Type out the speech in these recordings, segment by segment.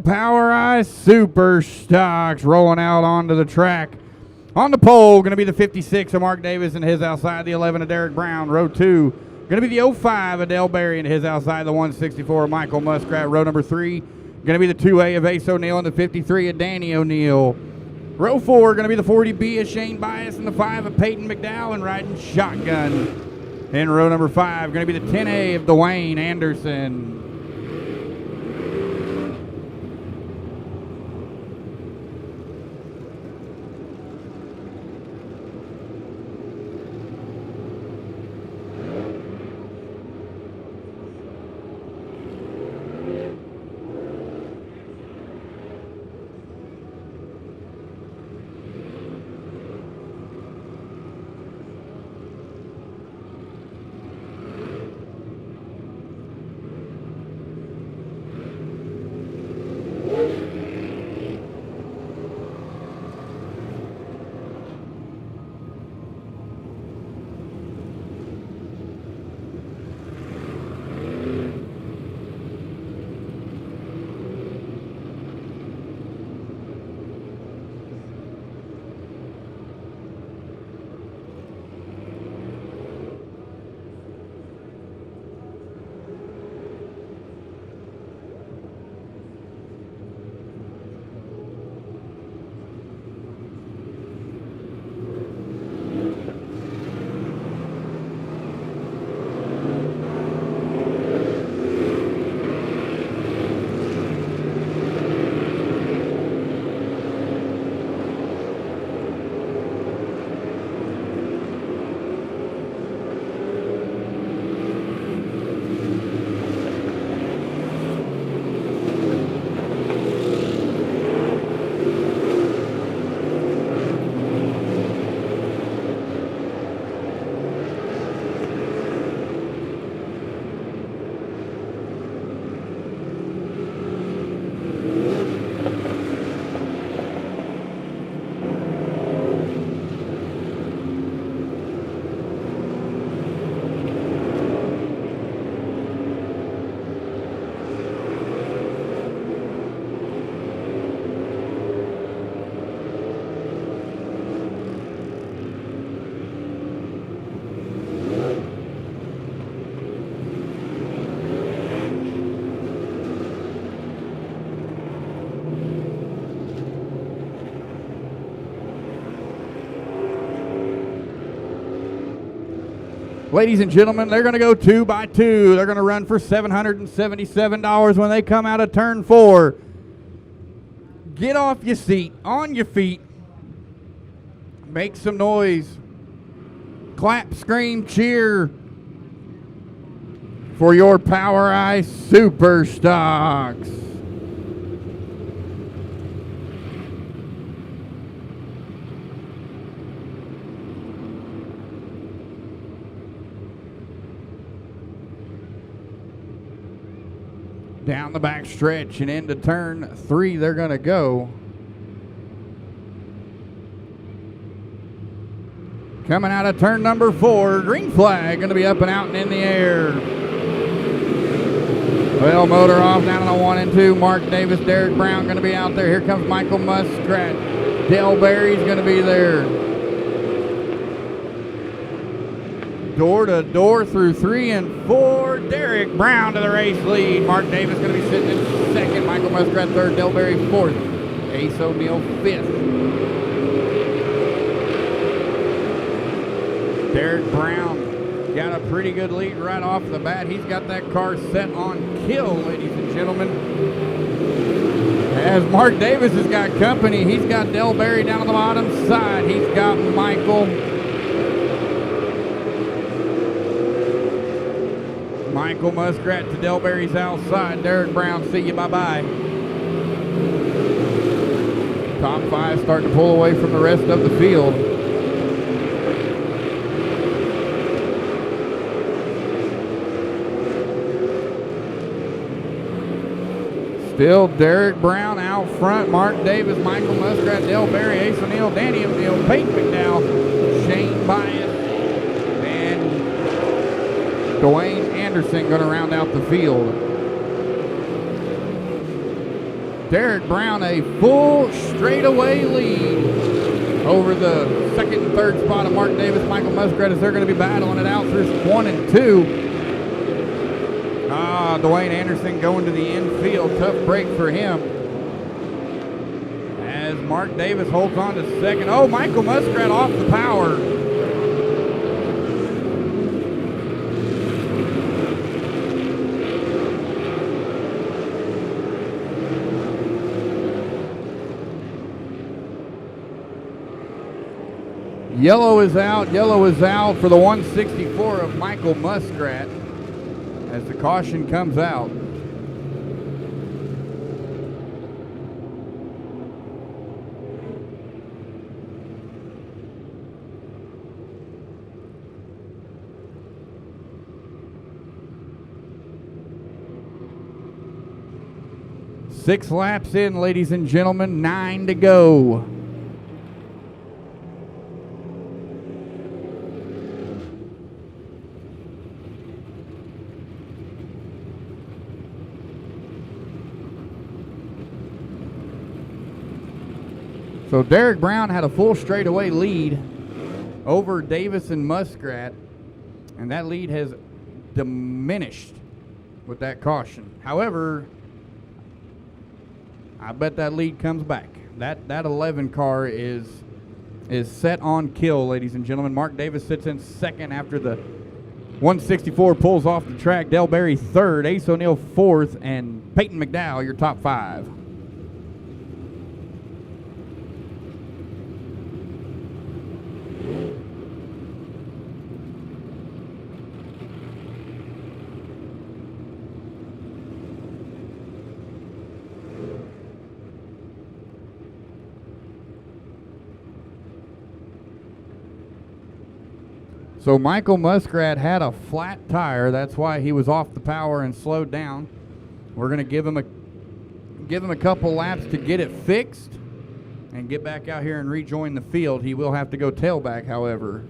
POWRi Super Stocks rolling out onto the track. On the pole, going to be the 56 of Mark Davis and his outside, the 11 of Derek Brown. Row 2, going to be the 05 of Dale Berry and his outside, the 164 of Michael Muskrat. Row number 3, going to be the 2A of Ace O'Neal and the 53 of Danny O'Neal. Row 4, going to be the 40B of Shane Bias and the 5 of Peyton McDowell and riding shotgun. In row number 5, going to be the 10A of Dwayne Anderson. Ladies and gentlemen, they're going to go 2 by 2. They're going to run for $777 when they come out of turn 4. Get off your seat, on your feet. Make some noise. Clap, scream, cheer for your POWRi Super Stocks. Down the back stretch and into turn 3 they're going to go. Coming out of turn number 4, green flag going to be up and out and in the air. Well, motor off down on the 1 and 2. Mark Davis, Derek Brown going to be out there. Here comes Michael Muskrat. Dale Berry's going to be there. Door to door through 3 and 4. Derek Brown to the race lead. Mark Davis going to be sitting in 2nd. Michael Muskrat 3rd. Dale Berry 4th. Ace O'Neal 5th. Derek Brown got a pretty good lead right off the bat. He's got that car set on kill, ladies and gentlemen. As Mark Davis has got company, he's got Dale Berry down on the bottom side. He's got Michael Muskrat to Dale Berry's outside. Derek Brown, see you, bye-bye. Top 5 starting to pull away from the rest of the field. Still Derek Brown out front. Mark Davis, Michael Muskrat, Dale Berry, Ace O'Neal, Danny O'Neal, Peyton McDowell, Shane Bias, and Dwayne Anderson going to round out the field. Derek Brown a full straightaway lead over the second and third spot of Mark Davis, Michael Muskrat, as they're going to be battling it out through 1 and 2. Dwayne Anderson going to the infield. Tough break for him. As Mark Davis holds on to second. Oh, Michael Muskrat off the power. Yellow is out for the 164 of Michael Muskrat as the caution comes out. Six laps in, ladies and gentlemen, 9 to go. So Derek Brown had a full straightaway lead over Davis and Muskrat, and that lead has diminished with that caution. However, I bet that lead comes back. That 11 car is set on kill, ladies and gentlemen. Mark Davis sits in second after the 164 pulls off the track. Dale Berry third, Ace O'Neill fourth, and Peyton McDowell your top 5. So Michael Muskrat had a flat tire. That's why he was off the power and slowed down. We're going to give him a couple laps to get it fixed and get back out here and rejoin the field. He will have to go tailback, however.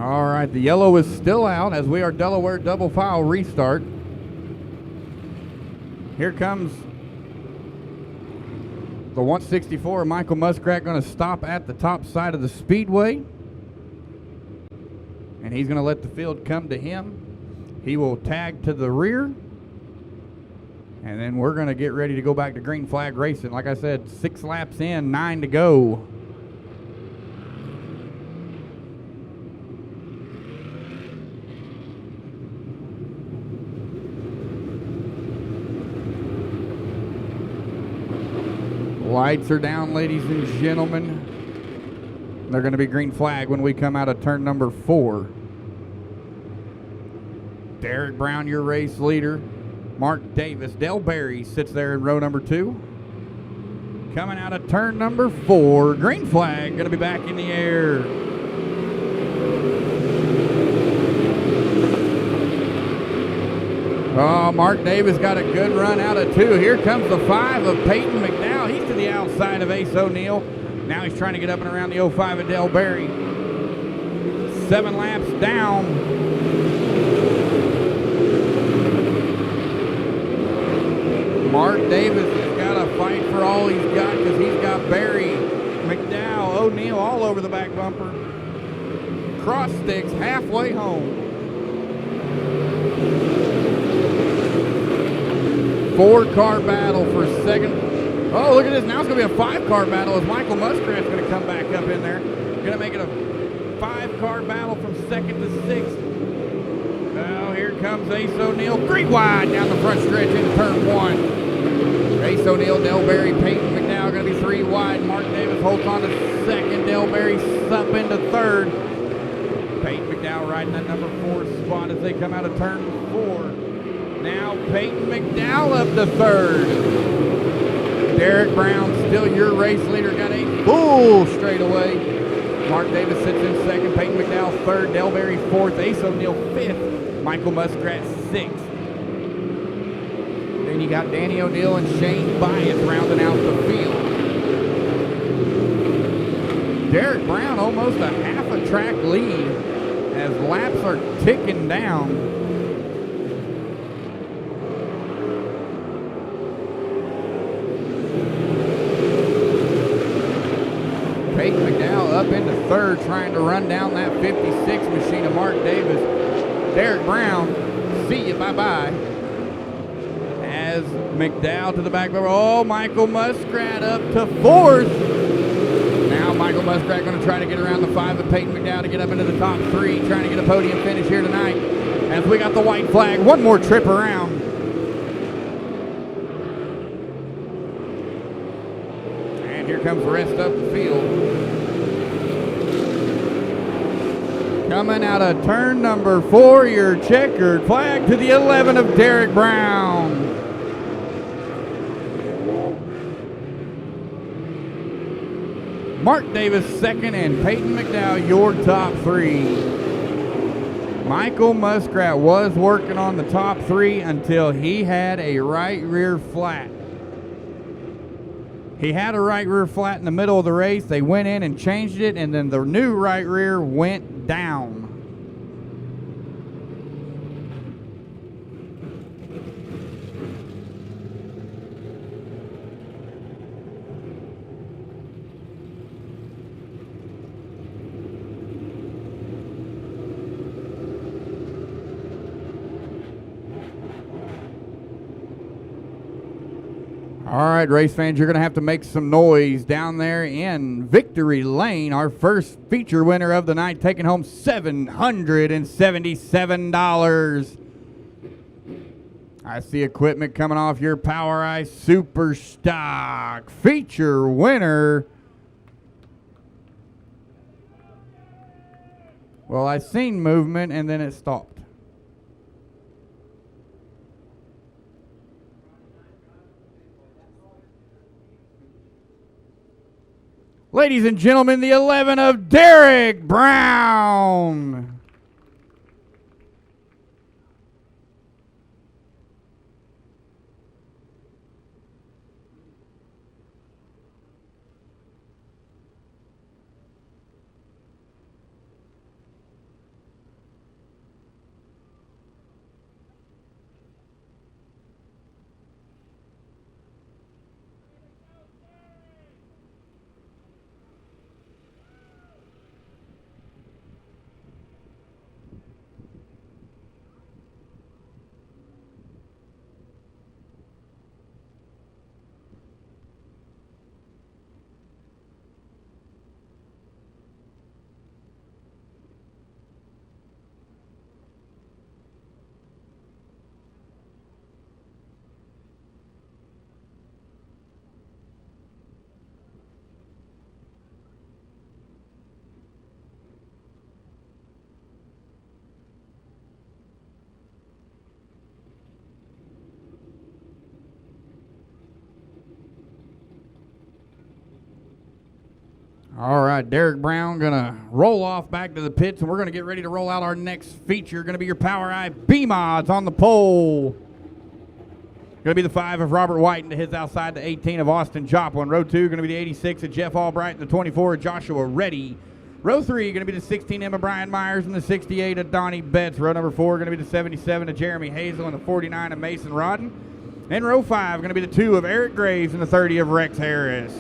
All right, the yellow is still out as we are Delaware double file restart. Here comes the 164. Michael Muskrat going to stop at the top side of the Speedway. And he's going to let the field come to him. He will tag to the rear. And then we're going to get ready to go back to green flag racing. Like I said, 6 laps in, 9 to go. Lights are down, ladies and gentlemen. They're going to be green flag when we come out of turn number 4. Derek Brown, your race leader. Mark Davis. Dale Berry sits there in row number 2. Coming out of turn number 4. Green flag going to be back in the air. Oh, Mark Davis got a good run out of 2. Here comes the 5 of Peyton McDowell. He's to the outside of Ace O'Neill. Now he's trying to get up and around the 05 of Dale Berry. 7 laps down. Mark Davis has got to fight for all he's got because he's got Berry, McDowell, O'Neill all over the back bumper. Cross sticks halfway home. 4-car battle for second. Oh, look at this. Now it's going to be a 5-car battle as Michael Muskrat's going to come back up in there. Going to make it a 5-car battle from second to 6th. Now here comes Ace O'Neill. 3 wide down the front stretch into turn 1. Ace O'Neill, Dale Berry, Peyton McDowell going to be 3 wide. Mark Davis holds on to second. Dale Berry up into third. Peyton McDowell riding that number 4 spot as they come out of turn 4. Now Peyton McDowell up to 3rd. Derek Brown, still your race leader, got a full straightaway. Mark Davis sits in 2nd. Peyton McDowell 3rd. Dale Berry 4th. Ace O'Neill 5th. Michael Muskrat 6th. Then you got Danny O'Neill and Shane Bias rounding out the field. Derek Brown almost a half a track lead as laps are ticking down. Peyton McDowell up into 3rd, trying to run down that 56 machine of Mark Davis. Derek Brown, see you, bye-bye. As McDowell to the back row. Oh, Michael Muskrat up to 4th. Now Michael Muskrat going to try to get around the 5 of Peyton McDowell to get up into the top 3, trying to get a podium finish here tonight. As we got the white flag, one more trip around. And here comes the rest of the field. Coming out of turn number 4, your checkered flag to the 11 of Derek Brown. Mark Davis 2nd and Peyton McDowell your top 3. Michael Muskrat was working on the top 3 until he had a right rear flat. He had a right rear flat in the middle of the race. They went in and changed it, and then the new right rear went down. All right, race fans, you're going to have to make some noise down there in Victory Lane. Our first feature winner of the night, taking home $777. I see equipment coming off your POWRi Super Stock feature winner. Well, I seen movement and then it stopped. Ladies and gentlemen, the 11 of Derek Brown. All right, Derek Brown going to roll off back to the pits, and we're going to get ready to roll out our next feature. Going to be your POWRi B-Mods on the pole. Going to be the 5 of Robert White to his outside, the 18 of Austin Joplin. Row 2 going to be the 86 of Jeff Albright and the 24 of Joshua Reddy. Row 3 going to be the 16 of Brian Myers and the 68 of Donnie Betts. Row number 4 going to be the 77 of Jeremy Hazel and the 49 of Mason Rodden. And row 5 going to be the 2 of Eric Graves and the 30 of Rex Harris.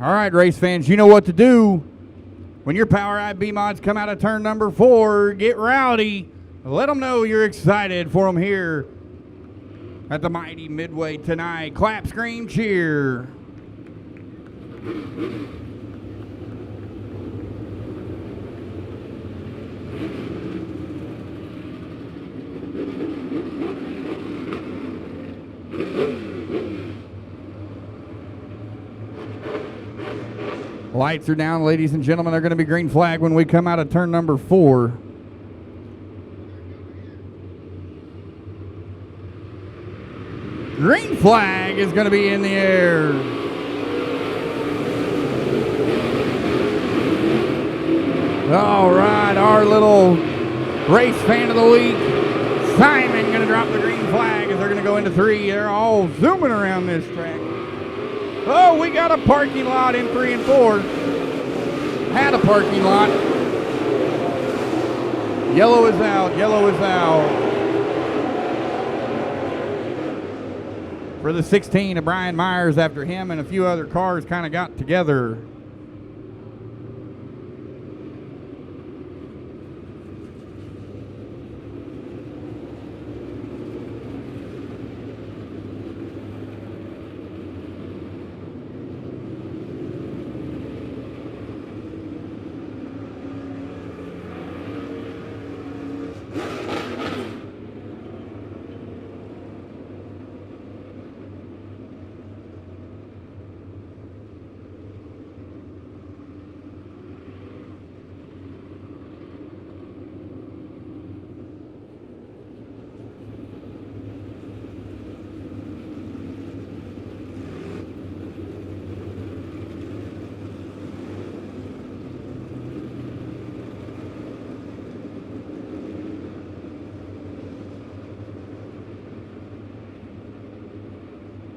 All right, race fans, you know what to do. When your POWRi B-Mods come out of turn number 4, get rowdy. Let them know you're excited for them here at the mighty Midway tonight. Clap, scream, cheer. Lights are down, ladies and gentlemen. They're going to be green flag when we come out of turn number 4. Green flag is going to be in the air. All right, our little race fan of the week, Simon, going to drop the green flag as they're going to go into 3. They're all zooming around this track. Oh, we got a parking lot in 3 and 4. Had a parking lot. Yellow is out. Yellow is out. For the 16 of Brian Myers, after him and a few other cars kind of got together.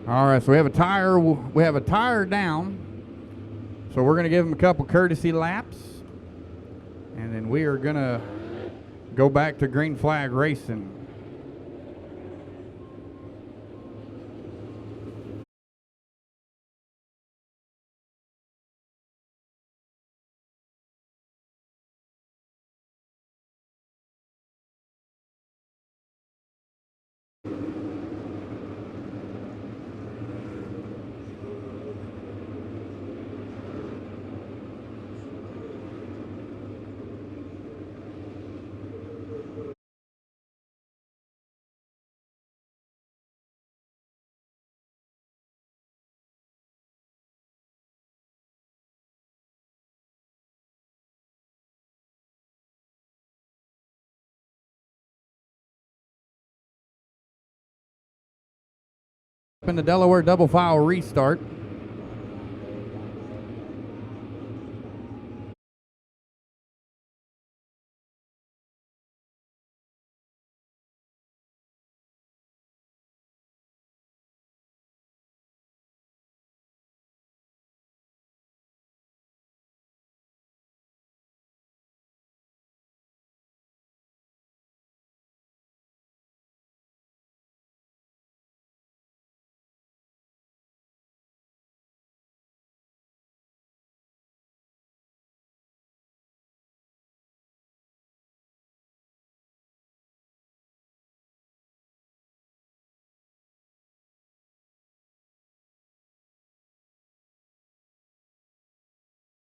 All right, so we have a tire down. So we're going to give him a couple courtesy laps. And then we are going to go back to green flag racing. In the Delaware double file restart.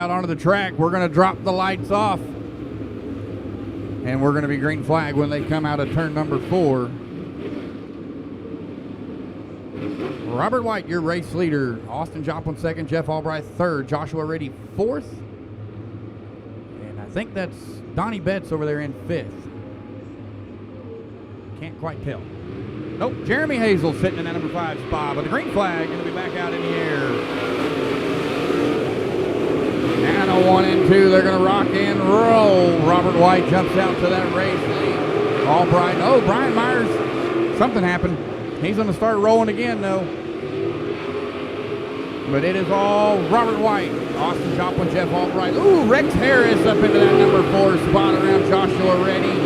Out onto the track, we're going to drop the lights off, and we're going to be green flag when they come out of turn number 4. Robert White, your race leader. Austin Joplin second, Jeff Albright third, Joshua Reddy fourth, and I think that's Donnie Betts over there in 5th. Can't quite tell. Nope, Jeremy Hazel sitting in that number 5 spot, but the green flag going to be back out in the air. And a 1 and 2, they're going to rock and roll. Robert White jumps out to that race lead. Albright, oh, Brian Myers, something happened. He's going to start rolling again, though. But it is all Robert White, Austin Joplin, Jeff Albright. Ooh, Rex Harris up into that number 4 spot around Joshua Reddy.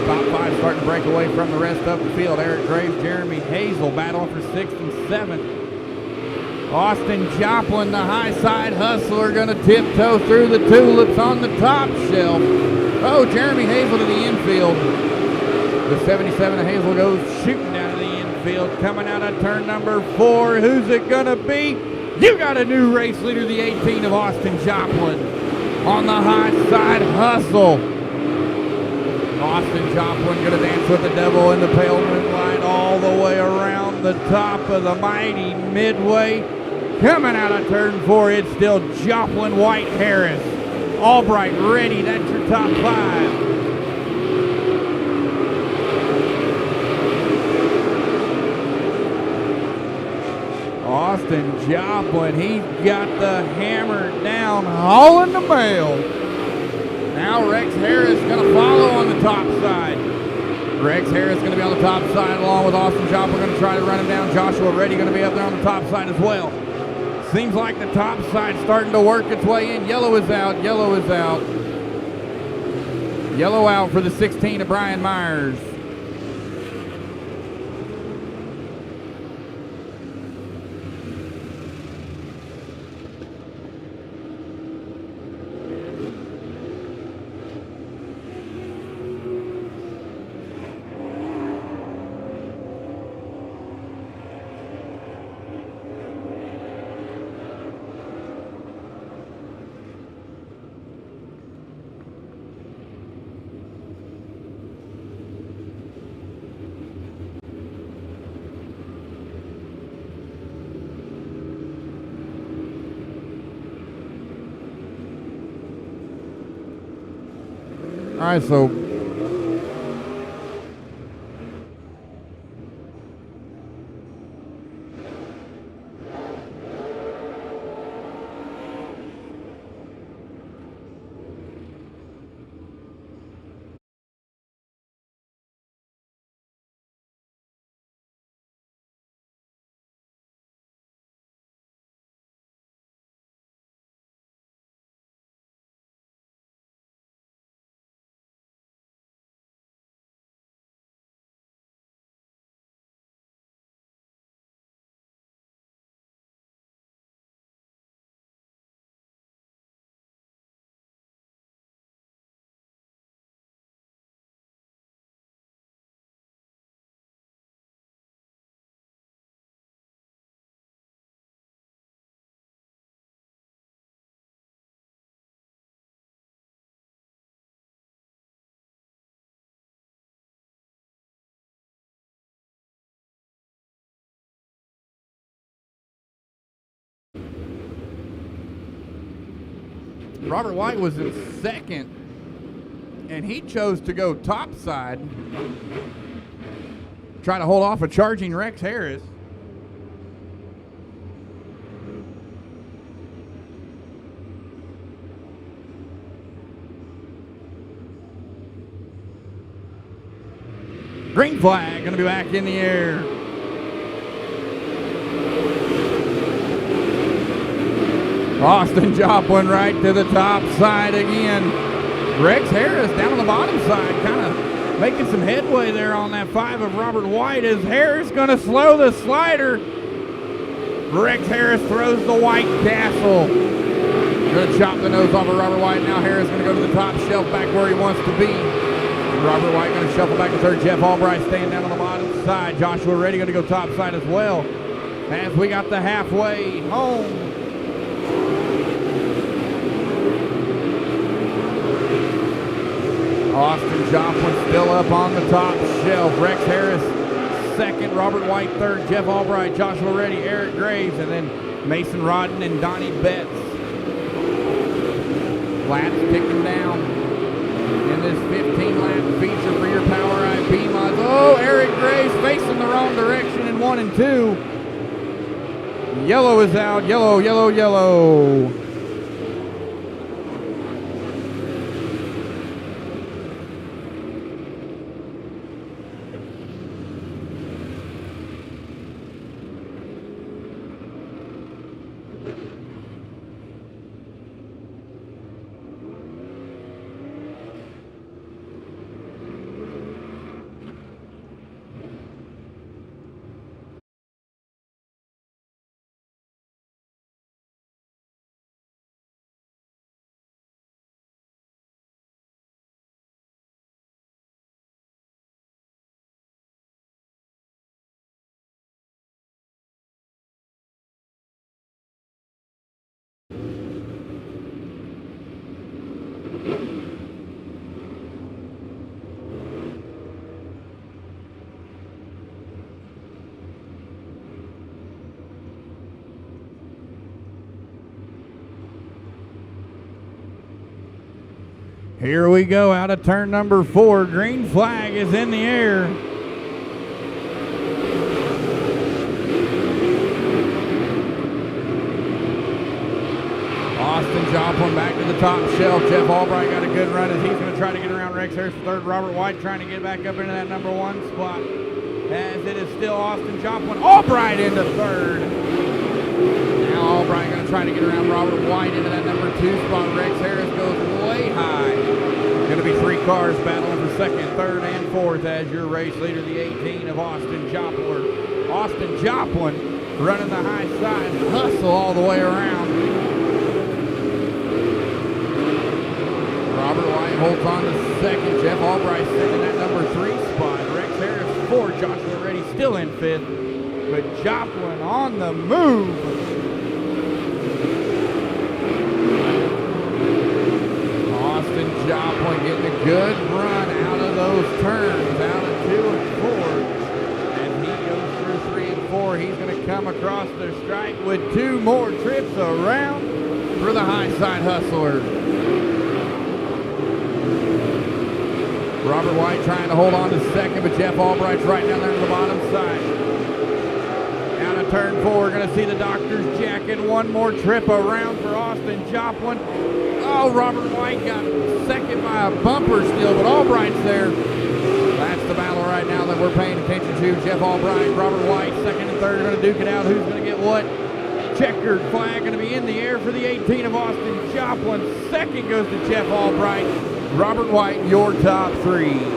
Top 5 starting to break away from the rest of the field. Eric Graves, Jeremy Hazel battling for 6th and 7th. Austin Joplin, the high side hustler, going to tiptoe through the tulips on the top shelf. Oh, Jeremy Hazel to the infield. The 77 of Hazel goes shooting down to the infield, coming out of turn number 4. Who's it going to be? You got a new race leader, the 18 of Austin Joplin. On the high side hustle. Austin Joplin going to dance with the devil in the pale moonlight all the way around the top of the mighty midway. Coming out of turn 4, it's still Joplin, White, Harris. Albright ready, that's your top 5. Austin Joplin, he's got the hammer down, hauling the mail. Now Rex Harris going to follow on the top side. Rex Harris going to be on the top side along with Austin Joplin, going to try to run him down. Joshua Reddy going to be up there on the top side as well. Seems like the top side starting to work its way in. Yellow is out, yellow is out. Yellow out for the 16 of Brian Myers. All right, so Robert White was in second, and he chose to go topside, try to hold off a charging Rex Harris. Green flag going to be back in the air. Austin Joplin right to the top side again. Rex Harris down on the bottom side, kind of making some headway there on that 5 of Robert White. Is Harris going to slow the slider? Rex Harris throws the White Castle. Going to chop the nose off of Robert White. Now Harris going to go to the top shelf back where he wants to be. Robert White going to shuffle back to third. Jeff Albright staying down on the bottom side. Joshua Reddy going to go top side as well. As we got the halfway home. Austin Joplin still up on the top shelf. Rex Harris second, Robert White third, Jeff Albright, Joshua Reddy, Eric Graves, and then Mason Rodden and Donnie Betts. Laps ticking down in this 15-lap feature for your POWRi B mods. Oh, Eric Graves facing the wrong direction in 1 and 2. Yellow is out. Yellow, yellow, yellow. Here we go out of turn number 4. Green flag is in the air. Austin Joplin back to the top shelf. Jeff Albright got a good run as he's going to try to get around Rex Harris for third. Robert White trying to get back up into that number 1 spot. As it is still Austin Joplin. Albright into third. Now Albright going to try to get around Robert White into that number 2 spot. Rex Harris goes way high. Going to be 3 cars battling for second, third, and fourth as your race leader, the 18 of Austin Joplin. Austin Joplin running the high side. Hustle all the way around. Robert White holds on to second. Jeff Albright sitting in that number 3 spot. Rex Harris 4. Joshua Reddy still in 5th. But Joplin on the move. Austin Joplin getting a good run out of those turns. Out of 2 and 4. And he goes through 3 and 4. He's going to come across the stripe with 2 more trips around for the high side hustler. Robert White trying to hold on to second, but Jeff Albright's right down there on the bottom side. Out of turn 4, we're going to see the Doctor's Jacket. 1 more trip around for Austin Joplin. Oh, Robert White got second by a bumper still, but Albright's there. That's the battle right now that we're paying attention to. Jeff Albright, Robert White, second and third are going to duke it out. Who's going to get what? Checkered flag going to be in the air for the 18 of Austin Joplin. Second goes to Jeff Albright. Robert White, your top 3.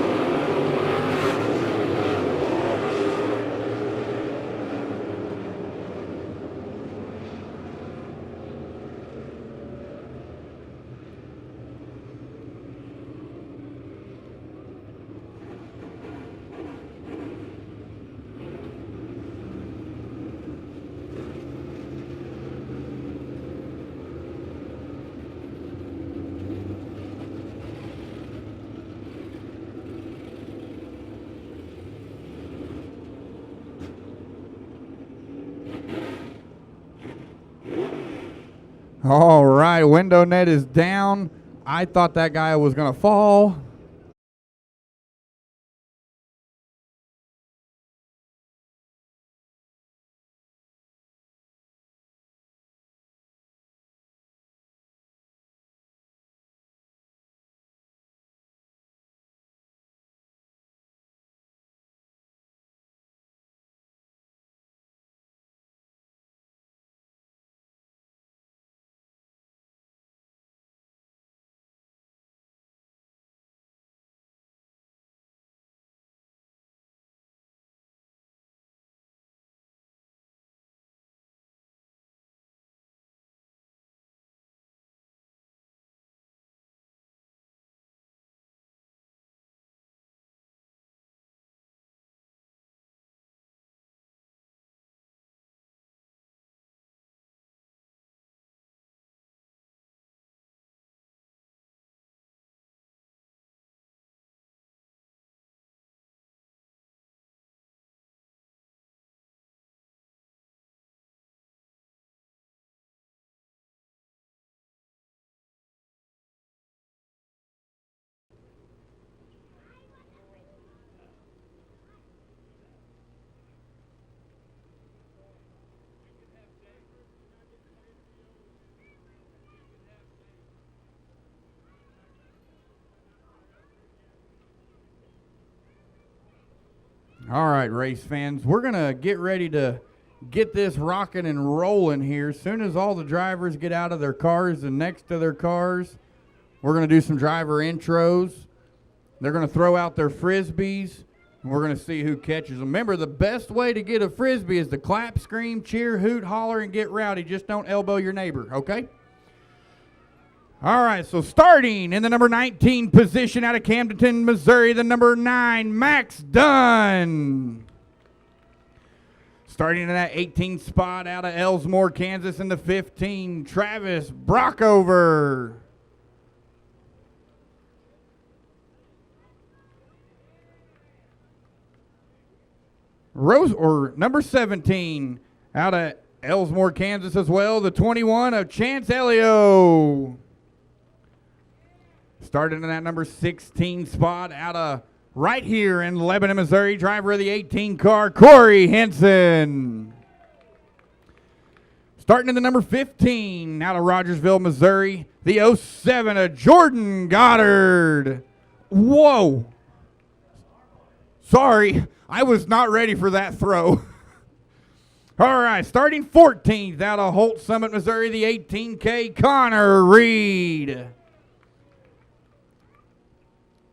All right, window net is down. I thought that guy was going to fall. All right, race fans, we're going to get ready to get this rocking and rolling here. As soon as all the drivers get out of their cars and next to their cars, we're going to do some driver intros. They're going to throw out their Frisbees, and we're going to see who catches them. Remember, the best way to get a Frisbee is to clap, scream, cheer, hoot, holler, and get rowdy. Just don't elbow your neighbor, okay? All right, so starting in the number 19 position out of Camdenton, Missouri, the number 9, Max Dunn. Starting in that 18th spot out of Elsmore, Kansas, in the 15, Travis Brockover. Number 17 out of Elsmore, Kansas as well, the 21 of Chance Elio. Starting in that number 16 spot out of right here in Lebanon, Missouri, driver of the 18 car, Corey Henson. Starting in the number 15 out of Rogersville, Missouri, the 07 of Jordan Goddard. Whoa. Sorry, I was not ready for that throw. All right, starting 14th out of Holt Summit, Missouri, the 18K, Connor Reed.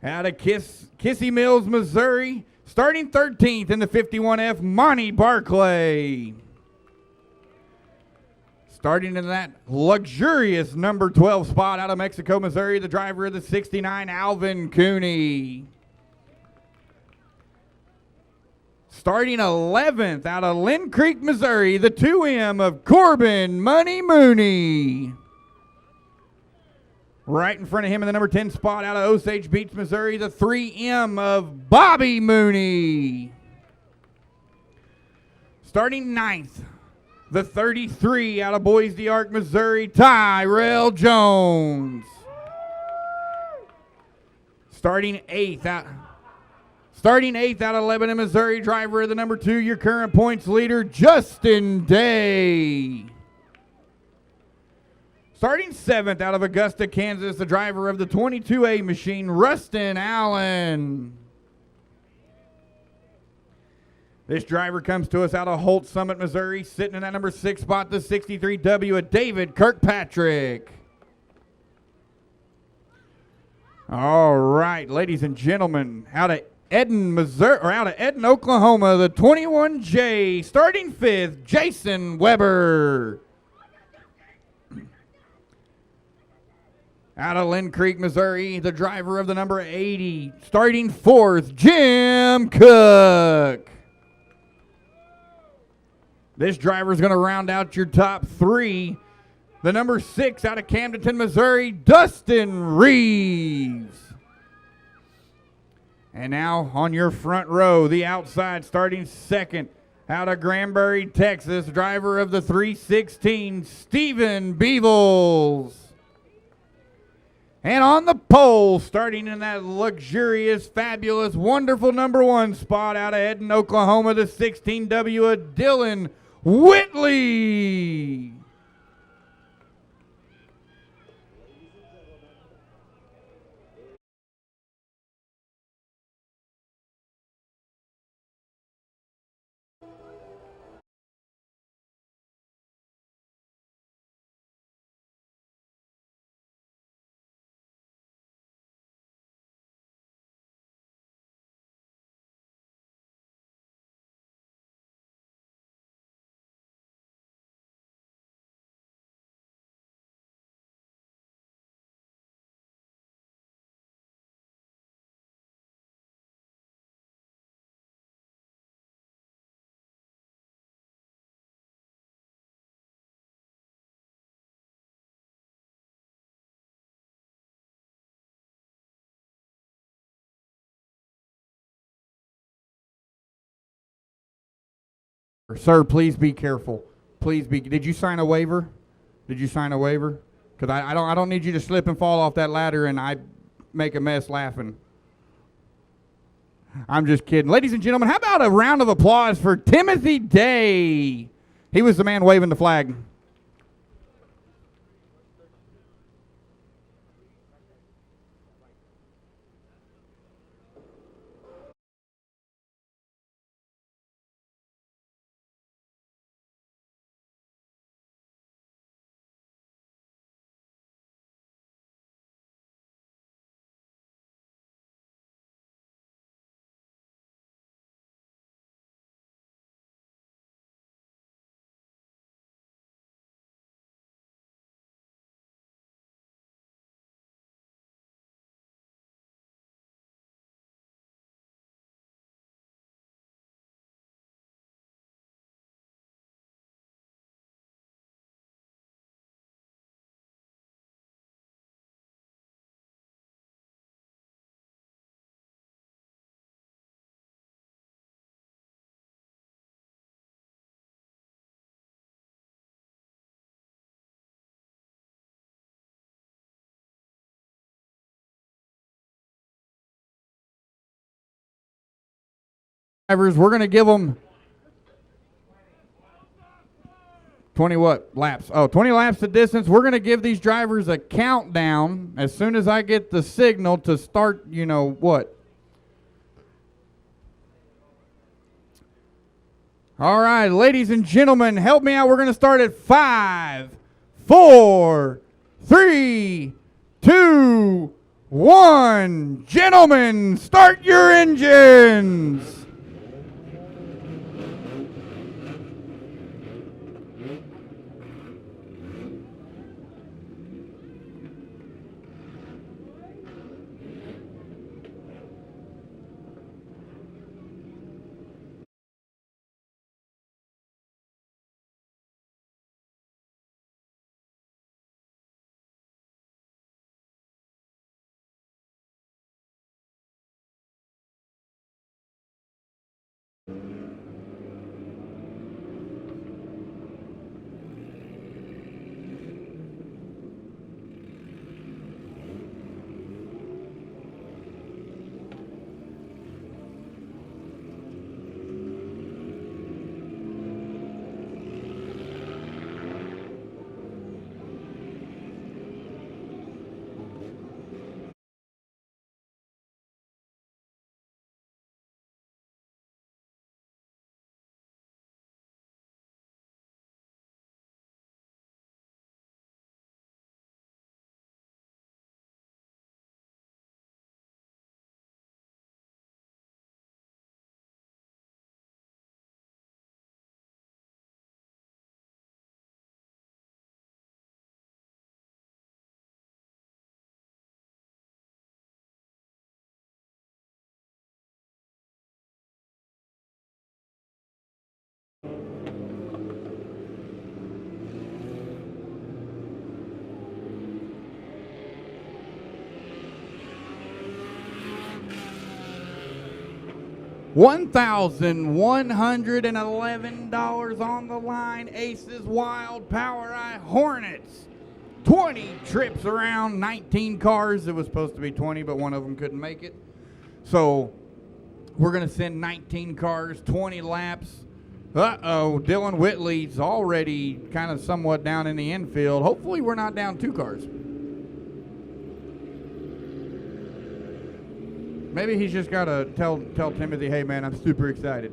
Out of Kissy Mills, Missouri, starting 13th in the 51F, Monty Barclay. Starting in that luxurious number 12 spot out of Mexico, Missouri, the driver of the 69, Alvin Cooney. Starting 11th out of Lynn Creek, Missouri, the 2M of Corbin Money Mooney. Right in front of him in the number 10 spot out of Osage Beach, Missouri, the 3M of Bobby Mooney. Starting 9th, the 33 out of Boys d'Arc, Missouri, Tyrell Jones. Starting 8th out of Lebanon, Missouri, driver of the number 2, your current points leader, Justin Day. Starting 7th out of Augusta, Kansas, the driver of the 22A machine, Rustin Allen. This driver comes to us out of Holt Summit, Missouri, sitting in that number 6 spot, the 63W of David Kirkpatrick. All right, ladies and gentlemen, out of Eden, Missouri, or out of Eden, Oklahoma, the 21J, starting 5th, Jason Weber. Out of Lynn Creek, Missouri, the driver of the number 80, starting 4th, Jim Cook. This driver is going to round out your top 3. The number 6 out of Camdenton, Missouri, Dustin Reeves. And now on your front row, the outside, starting 2nd, out of Granbury, Texas, driver of the 316, Stephen Beevles. And on the pole, starting in that luxurious, fabulous, wonderful number 1 spot out of Eden, Oklahoma, the 16W of Dylan Whitley. Sir, please be careful. Please be. Did you sign a waiver? Did you sign a waiver? Because I don't need you to slip and fall off that ladder and I make a mess laughing. I'm just kidding. Ladies and gentlemen, how about a round of applause for Timothy Day? He was the man waving the flag. We're going to give them 20 what? Laps. Oh, 20 laps of distance. We're going to give these drivers a countdown as soon as I get the signal to start, you know what. All right, ladies and gentlemen, help me out. We're going to start at 5, 4, 3, 2, 1. Gentlemen, start your engines. $1,111 on the line. ACES Wild POWRi Hornets. 20 trips around, 19 cars. It was supposed to be 20, but one of them couldn't make it. So we're going to send 19 cars, 20 laps. Uh-oh, Dylan Whitley's already kind of somewhat down in the infield. Hopefully we're not down 2 cars. Maybe he's just got to tell Timothy, hey, man, I'm super excited.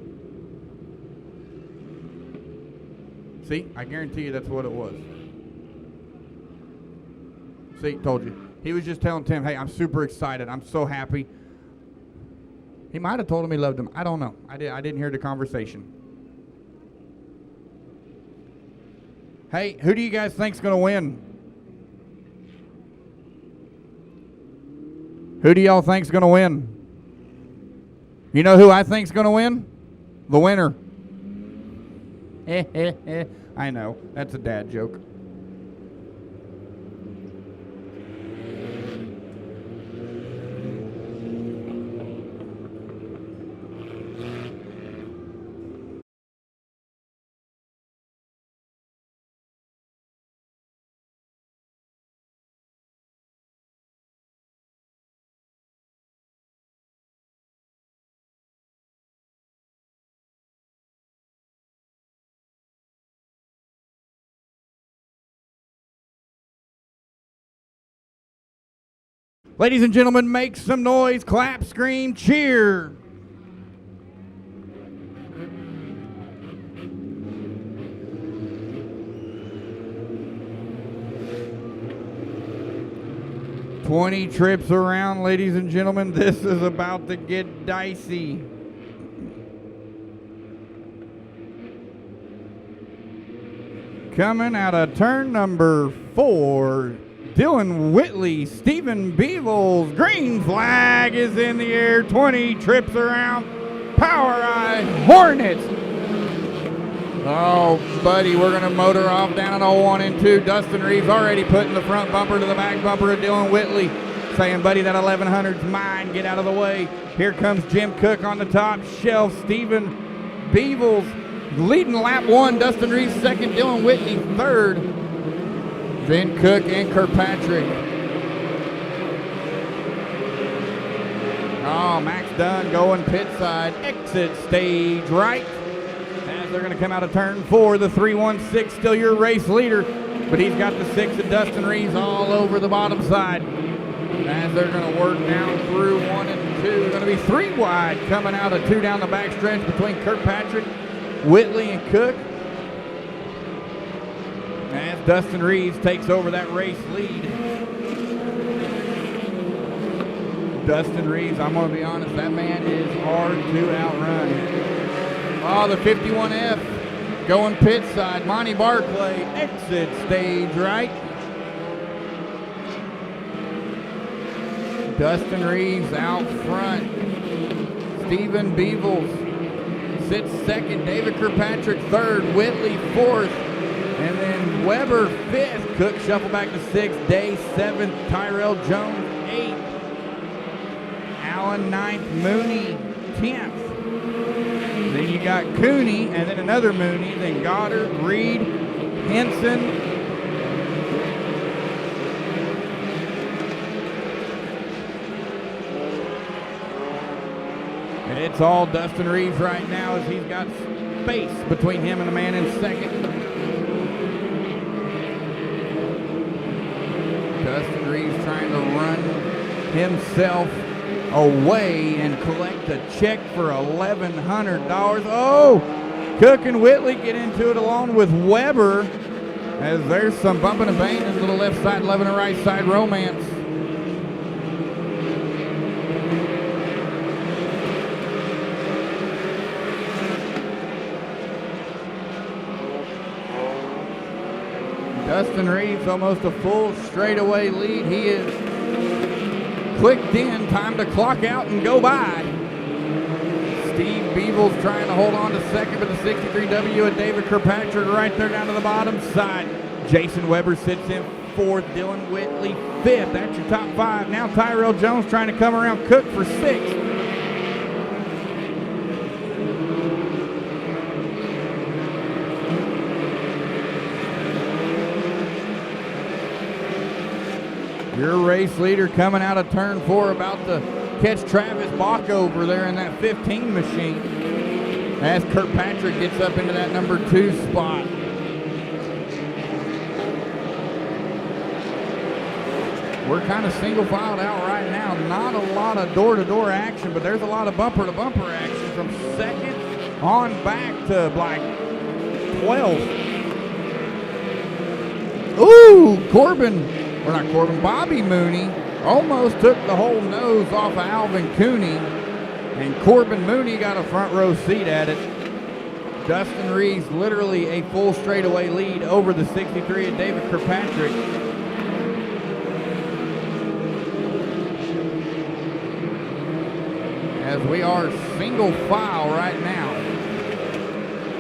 See, I guarantee you that's what it was. See, told you. He was just telling Tim, hey, I'm super excited. I'm so happy. He might have told him he loved him. I don't know. I didn't hear the conversation. Hey, who do you guys think's going to win? Who do y'all think's going to win? You know who I think's going to win? The winner. I know. That's a dad joke. Ladies and gentlemen, make some noise, clap, scream, cheer. "20 trips around, ladies and gentlemen. This is about to get dicey. Coming out of turn number 4, Dylan Whitley, Stephen Beevils, green flag is in the air, 20 trips around, POWRi Hornets. Oh, buddy, we're going to motor off down on 1 and 2. Dustin Reeves already putting the front bumper to the back bumper of Dylan Whitley, saying, buddy, that 1100's mine, get out of the way. Here comes Jim Cook on the top shelf, Stephen Beevils leading lap 1, Dustin Reeves second, Dylan Whitley third. Then Cook and Kirkpatrick. Oh, Max Dunn going pit side, exit stage right. As they're going to come out of turn 4, the 316 still your race leader, but he's got the 6 of Dustin Reeves all over the bottom side. As they're going to work down through 1 and 2, they're going to be 3 wide coming out of 2 down the back stretch between Kirkpatrick, Whitley, and Cook. As Dustin Reeves takes over that race lead. Dustin Reeves, I'm going to be honest, that man is hard to outrun. Oh, the 51F going pit side. Monty Barclay, exit stage right. Dustin Reeves out front. Stephen Beevils sits second. David Kirkpatrick third. Whitley fourth. And then Weber fifth. Cook shuffle back to sixth. Day seventh. Tyrell Jones eighth. Allen ninth. Mooney 10th. Then you got Cooney and then another Mooney. Then Goddard, Reed, Henson. And it's all Dustin Reeves right now as he's got space between him and the man in second. Dustin Reeves trying to run himself away and collect a check for $1,100. Oh, Cook and Whitley get into it along with Weber as there's some bumping and banging to the left side, 11 to right side romance. Dustin Reeves almost a full straightaway lead. He is clicked in, time to clock out and go by. Steve Beevils trying to hold on to second, but the 63W and David Kirkpatrick right there down to the bottom side. Jason Weber sits in fourth, Dylan Whitley fifth. That's your top 5. Now Tyrell Jones trying to come around Cook for 6th. Your race leader coming out of turn 4, about to catch Travis Bach over there in that 15 machine. As Kirkpatrick gets up into that number 2 spot. We're kind of single filed out right now. Not a lot of door-to-door action, but there's a lot of bumper-to-bumper action from second on back to like 12th. Ooh, Bobby Mooney almost took the whole nose off of Alvin Cooney, and Corbin Mooney got a front row seat at it. Dustin Reeves literally a full straightaway lead over the 63 of David Kirkpatrick. As we are single file right now.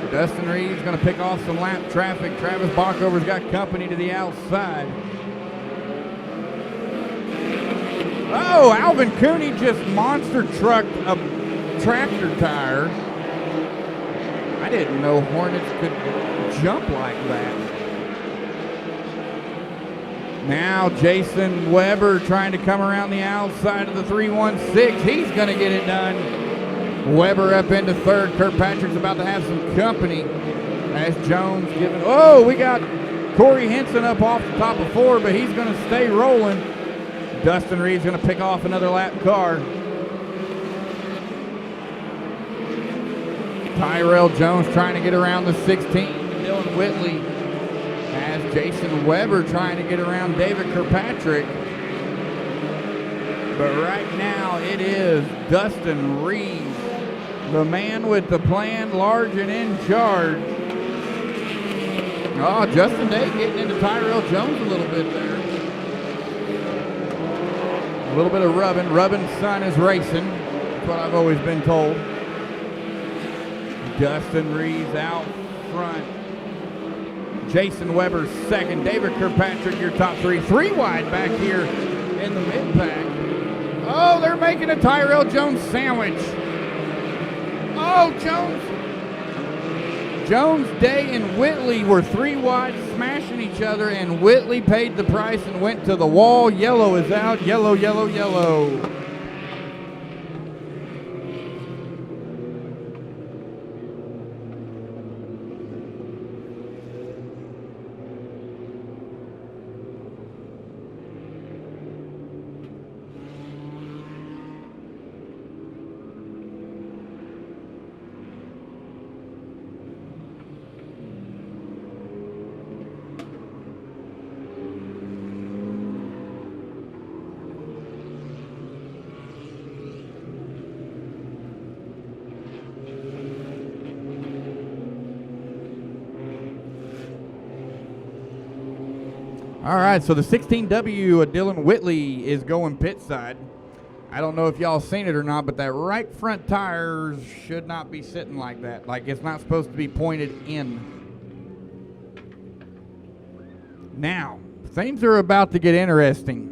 Dustin Reeves going to pick off some lap traffic. Travis Bockover's got company to the outside. Oh, Alvin Cooney just monster trucked a tractor tire. I didn't know Hornets could jump like that. Now Jason Weber trying to come around the outside of the 316. He's going to get it done. Weber up into third. Kirkpatrick's about to have some company. As Jones giving. Oh, we got Corey Henson up off the top of 4, but he's going to stay rolling. Dustin Reeves going to pick off another lap car. Tyrell Jones trying to get around the 16. Dylan Whitley. As Jason Weber trying to get around David Kirkpatrick. But right now it is Dustin Reeves, the man with the plan, large and in charge. Oh, Justin Day getting into Tyrell Jones a little bit there. A little bit of rubbing. Rubbin's son is racing. That's what I've always been told. Dustin Reeves out front. Jason Weber second. David Kirkpatrick, your top 3. 3 wide back here in the mid-pack. Oh, they're making a Tyrell Jones sandwich. Oh, Jones, Day, and Whitley were 3 wide smashing each other, and Whitley paid the price and went to the wall. Yellow is out. Yellow, yellow, yellow. All right, so the 16W of Dylan Whitley is going pit side. I don't know if y'all seen it or not, but that right front tire should not be sitting like that. Like it's not supposed to be pointed in. Now, things are about to get interesting.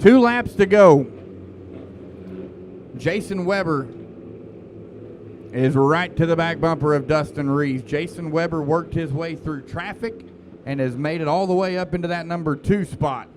2 laps to go. Jason Weber is right to the back bumper of Dustin Reeves. Jason Weber worked his way through traffic and has made it all the way up into that number 2 spot.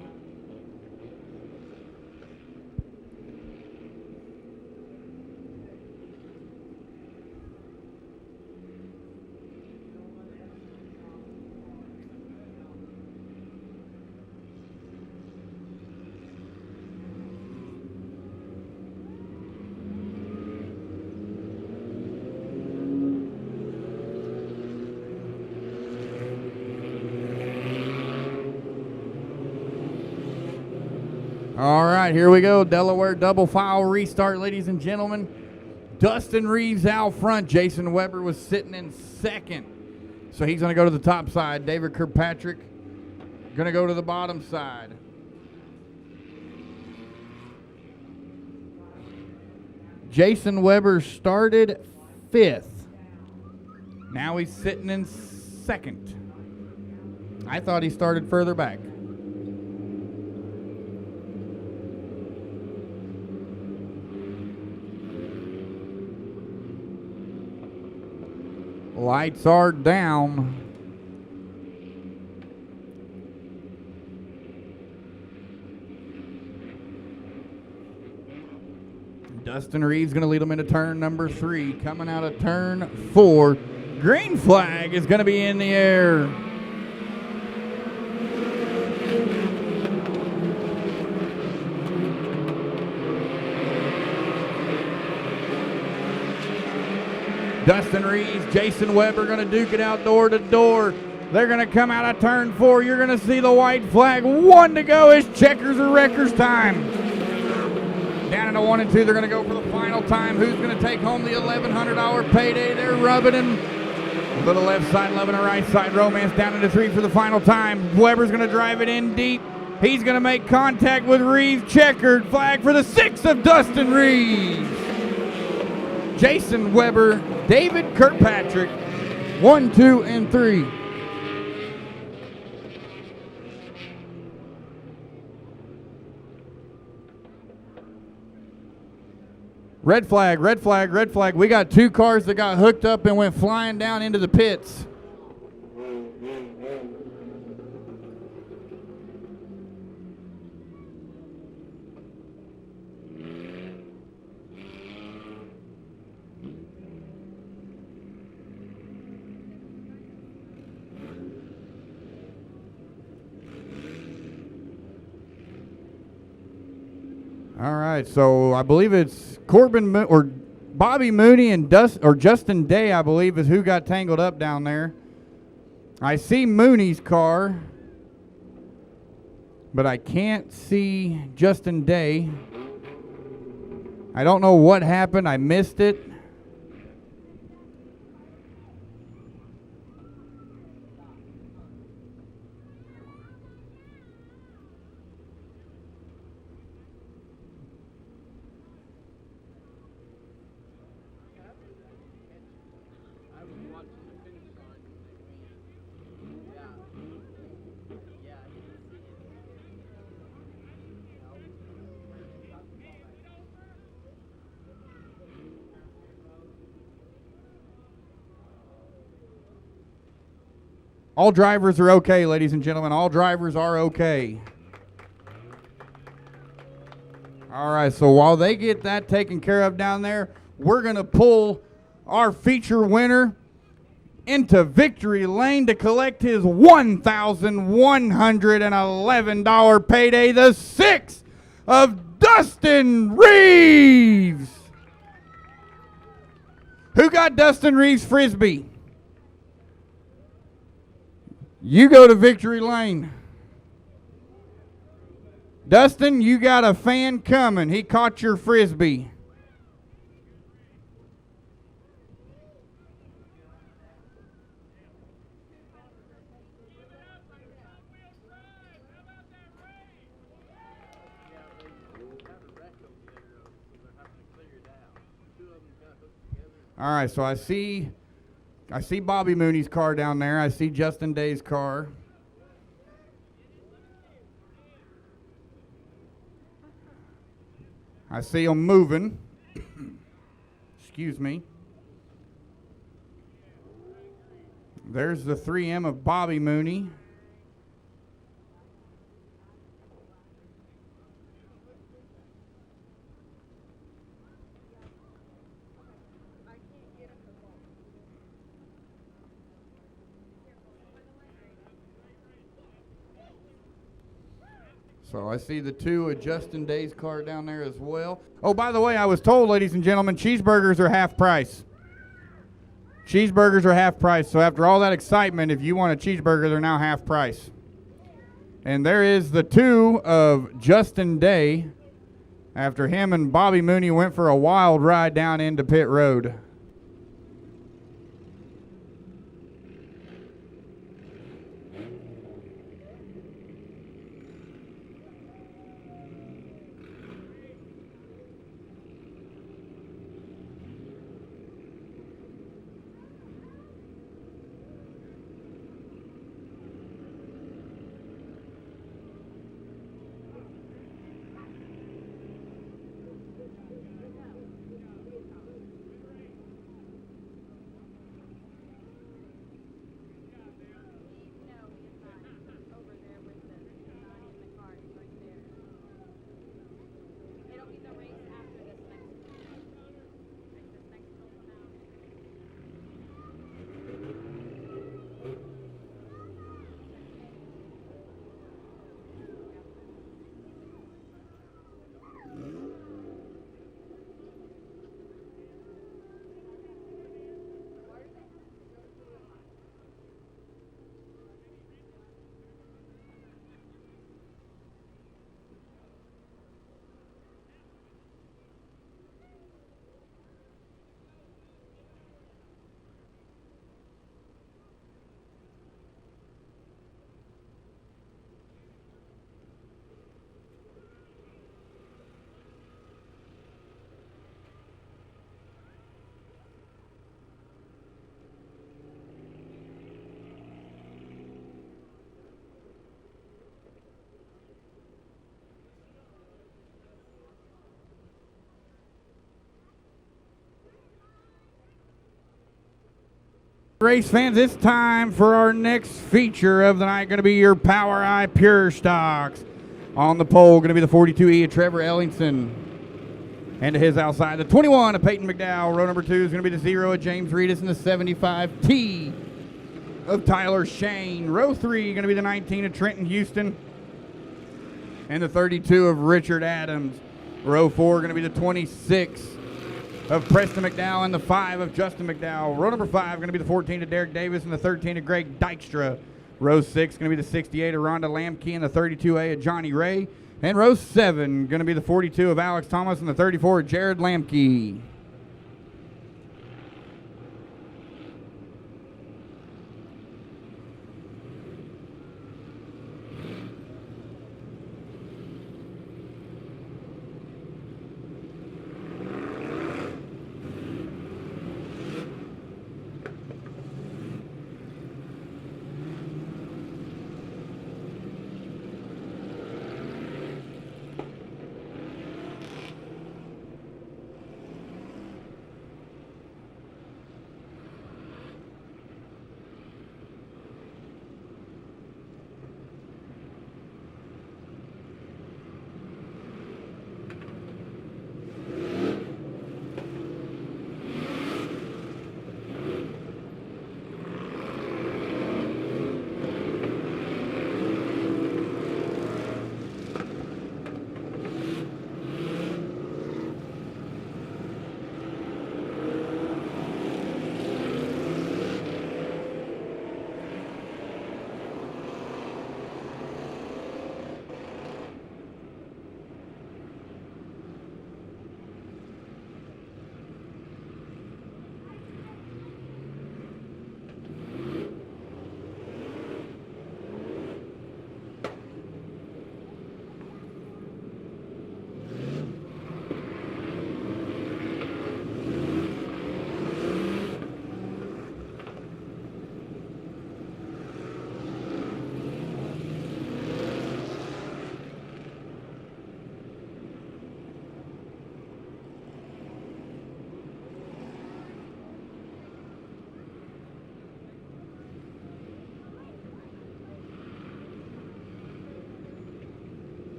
All right, here we go. Delaware double file restart, ladies and gentlemen. Dustin Reeves out front. Jason Weber was sitting in second. So he's going to go to the top side. David Kirkpatrick going to go to the bottom side. Jason Weber started 5th. Now he's sitting in 2nd. I thought he started further back. Lights are down. Dustin Reeves going to lead them into turn number 3. Coming out of turn 4. Green flag is going to be in the air. Dustin Reeves, Jason Weber going to duke it out door to door. They're going to come out of turn 4. You're going to see the white flag. 1 to go. It's checkers or wreckers time. Down into 1 and 2. They're going to go for the final time. Who's going to take home the $1,100 payday? They're rubbing him to the left side, loving the right side. Romance down into 3 for the final time. Weber's going to drive it in deep. He's going to make contact with Reeves. Checkered flag for the 6th of Dustin Reeves. Jason Weber, David Kirkpatrick, 1, 2, and 3. Red flag, red flag, red flag. We got 2 cars that got hooked up and went flying down into the pits. All right, so I believe it's Corbin or Bobby Mooney and Justin Day, I believe, is who got tangled up down there. I see Mooney's car, but I can't see Justin Day. I don't know what happened. I missed it. All drivers are okay, ladies and gentlemen. All drivers are okay. All right, so while they get that taken care of down there, we're going to pull our feature winner into victory lane to collect his $1,111 payday, the 6th of Dustin Reeves. Who got Dustin Reeves' Frisbee? You go to victory lane. Dustin, you got a fan coming. He caught your Frisbee. All right, so I see Bobby Mooney's car down there. I see Justin Day's car. I see them moving. Excuse me. There's the 3M of Bobby Mooney. So I see the 2 of Justin Day's car down there as well. Oh, by the way, I was told, ladies and gentlemen, cheeseburgers are half price. Cheeseburgers are half price. So after all that excitement, if you want a cheeseburger, they're now half price. And there is the 2 of Justin Day after him and Bobby Mooney went for a wild ride down into pit road. Race fans, it's time for our next feature of the night. Going to be your POWRi Pure Stocks. On the pole, going to be the 42E of Trevor Ellingson. And to his outside, the 21 of Peyton McDowell. Row number 2 is going to be the 0 of James Reedus and the 75T of Tyler Shane. Row 3 going to be the 19 of Trenton Houston and the 32 of Richard Adams. Row 4 going to be the 26 of Preston McDowell and the 5 of Justin McDowell. Row number 5 going to be the 14 of Derek Davis and the 13 of Greg Dykstra. Row 6 going to be the 68 of Rhonda Lamke and the 32A of Johnny Ray. And row 7 going to be the 42 of Alex Thomas and the 34 of Jared Lamke.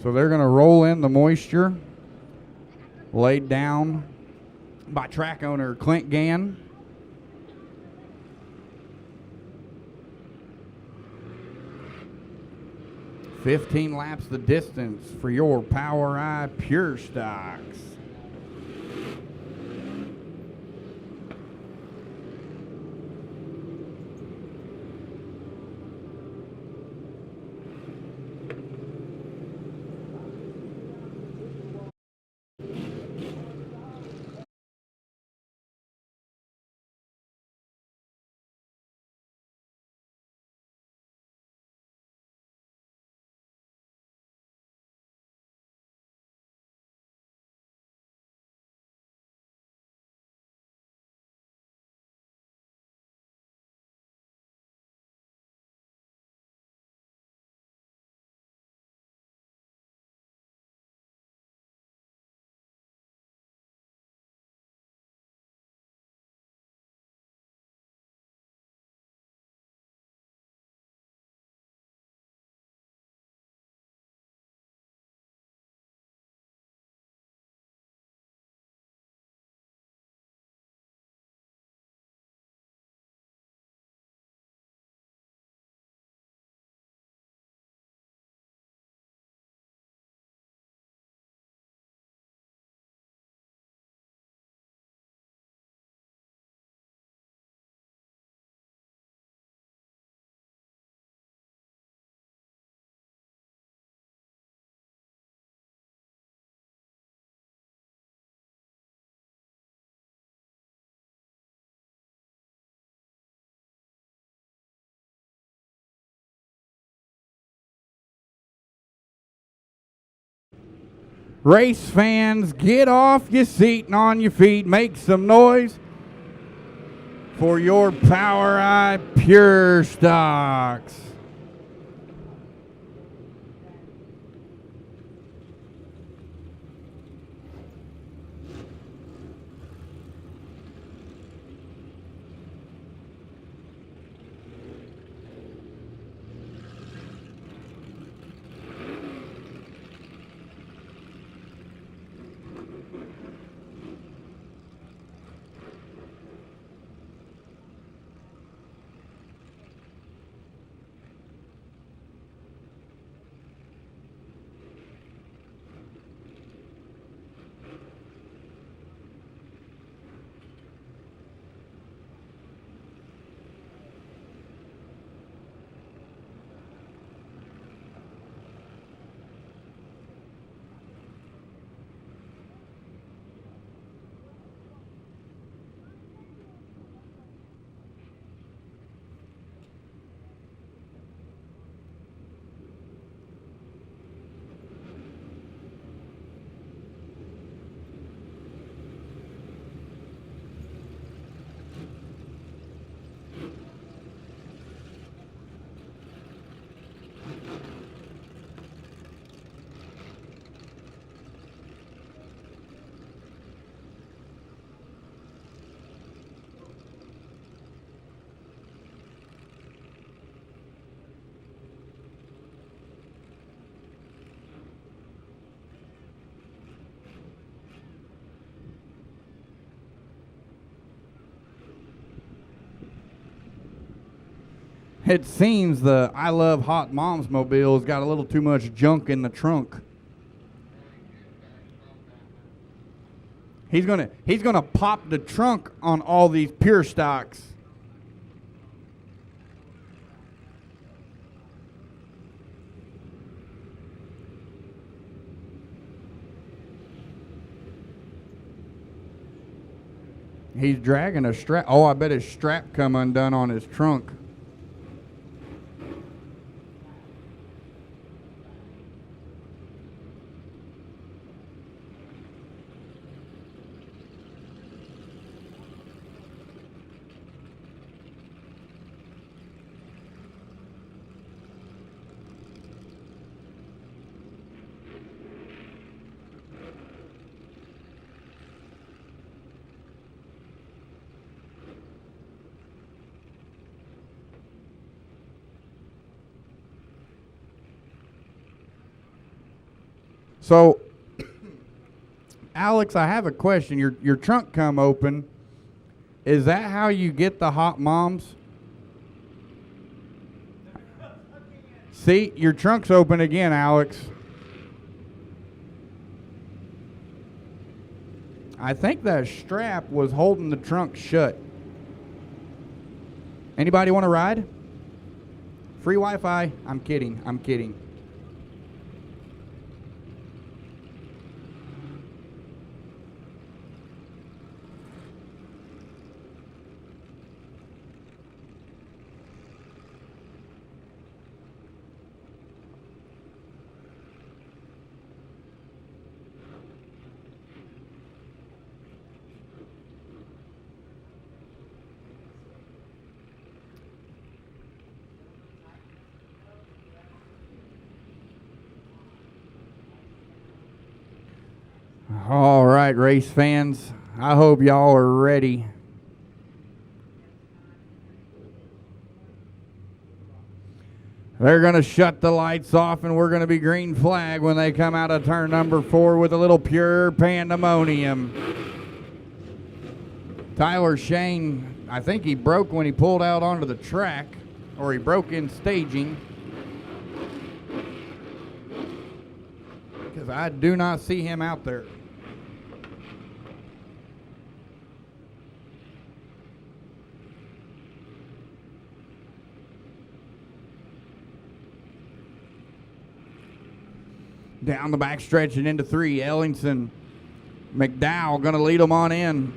So they're going to roll in the moisture laid down by track owner 𝐋𝐞𝐞𝐛𝐚𝐧𝐨𝐿. $15 laps the distance for your POWRi Pure Stocks. Race fans, get off your seat and on your feet. Make some noise for your POWRi Pure Stocks. It seems the I Love Hot Moms mobile's got a little too much junk in the trunk. He's gonna pop the trunk on all these Pure Stocks. He's dragging a strap. Oh, I bet his strap come undone on his trunk. So, Alex, I have a question. Your trunk come open. Is that how you get the hot moms? See, your trunk's open again, Alex. I think that strap was holding the trunk shut. Anybody want to ride? Free Wi-Fi? I'm kidding. I'm kidding. All right, race fans, I hope y'all are ready. They're going to shut the lights off, and we're going to be green flag when they come out of turn number 4 with a little pure pandemonium. Tyler Shane, I think he broke when he pulled out onto the track, or he broke in staging, because I do not see him out there. Down the back stretch and into 3, Ellingson, McDowell going to lead them on in.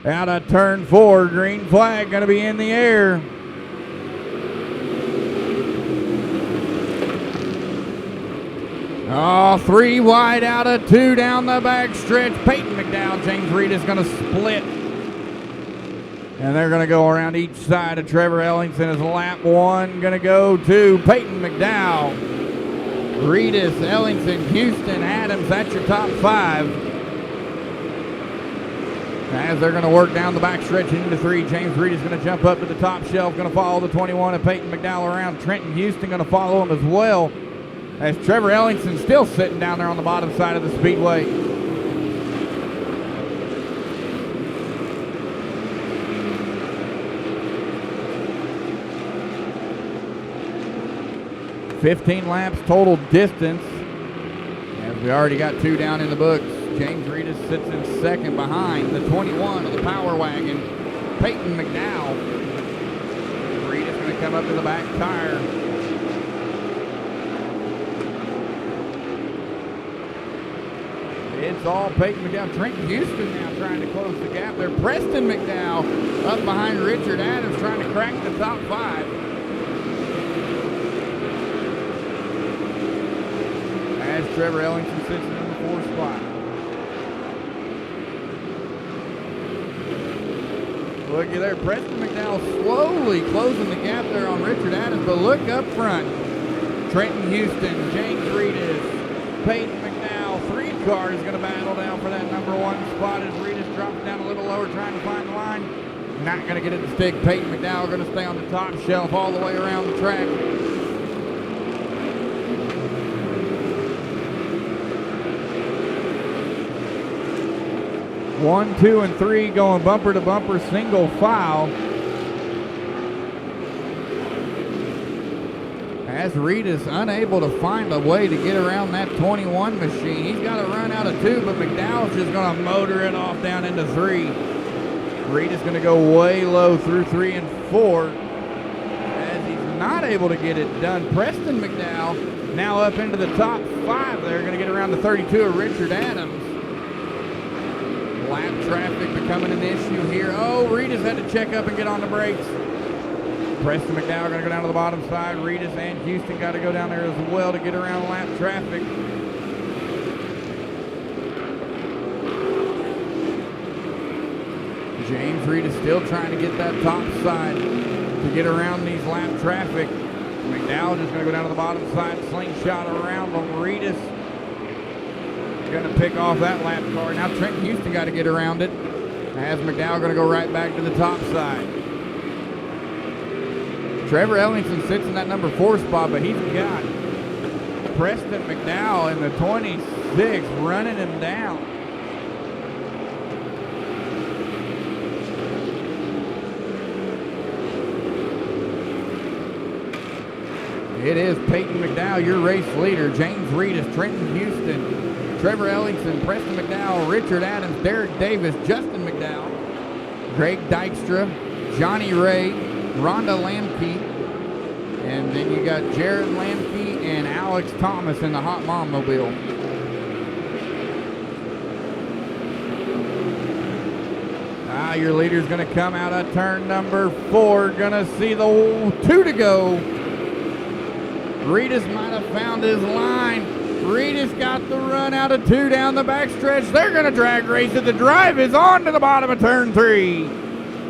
Out of turn 4, green flag going to be in the air. Oh, 3 wide out of 2 down the back stretch. Peyton McDowell, James Reed is going to split. And they're going to go around each side of Trevor Ellingson as lap 1 going to go to Peyton McDowell. Reedus, Ellingson, Houston, Adams, that's your top 5. As they're going to work down the back stretch into 3, James Reed is going to jump up to the top shelf, going to follow the 21 of Peyton McDowell around. Trenton Houston going to follow him as well, as Trevor Ellington still sitting down there on the bottom side of the speedway. $15 laps total distance, as we already got 2 down in the books. James Reedus sits in second behind the 21 of the Power Wagon, Peyton McDowell. Reedus going to come up to the back tire. It's all Peyton McDowell. Trenton Houston now trying to close the gap there. Preston McDowell up behind Richard Adams trying to crack the top 5. As Trevor Ellington sits in the 4th spot. Looky there, Preston McDowell slowly closing the gap there on Richard Adams, but look up front. Trenton Houston, James Reedus, Peyton McDowell, 3 cars going to battle down for that number 1 spot as Reedus drops down a little lower trying to find the line. Not going to get it to stick. Peyton McDowell going to stay on the top shelf all the way around the track. 1, 2, and 3 going bumper to bumper, single file. As Reedus unable to find a way to get around that 21 machine. He's got to run out of 2, but McDowell's just going to motor it off down into 3. Reedus going to go way low through 3 and 4. As he's not able to get it done. Preston McDowell now up into the top 5 there. Going to get around the 32 of Richard Adams. Lap traffic becoming an issue here. Oh, Reedus had to check up and get on the brakes. Preston McDowell going to go down to the bottom side. Reedus and Houston got to go down there as well to get around lap traffic. James Reedus still trying to get that top side to get around these lap traffic. McDowell just going to go down to the bottom side, slingshot around them. Reedus going to pick off that lap car. Now Trenton Houston got to get around it. As McDowell going to go right back to the top side. Trevor Ellington sits in that number 4 spot, but he's got Preston McDowell in the 26, running him down. It is Peyton McDowell, your race leader. James Reedus, Trenton Houston, Trevor Ellingson, Preston McDowell, Richard Adams, Derek Davis, Justin McDowell, Greg Dykstra, Johnny Ray, Rhonda Lamke, and then you got Jared Lamke and Alex Thomas in the Hot Mom Mobile. Your leader's going to come out of turn number 4. Going to see the 2 to go. Reedus might have found his line. Reedus got the run out of 2 down the backstretch. They're going to drag race it. The drive is on to the bottom of turn 3.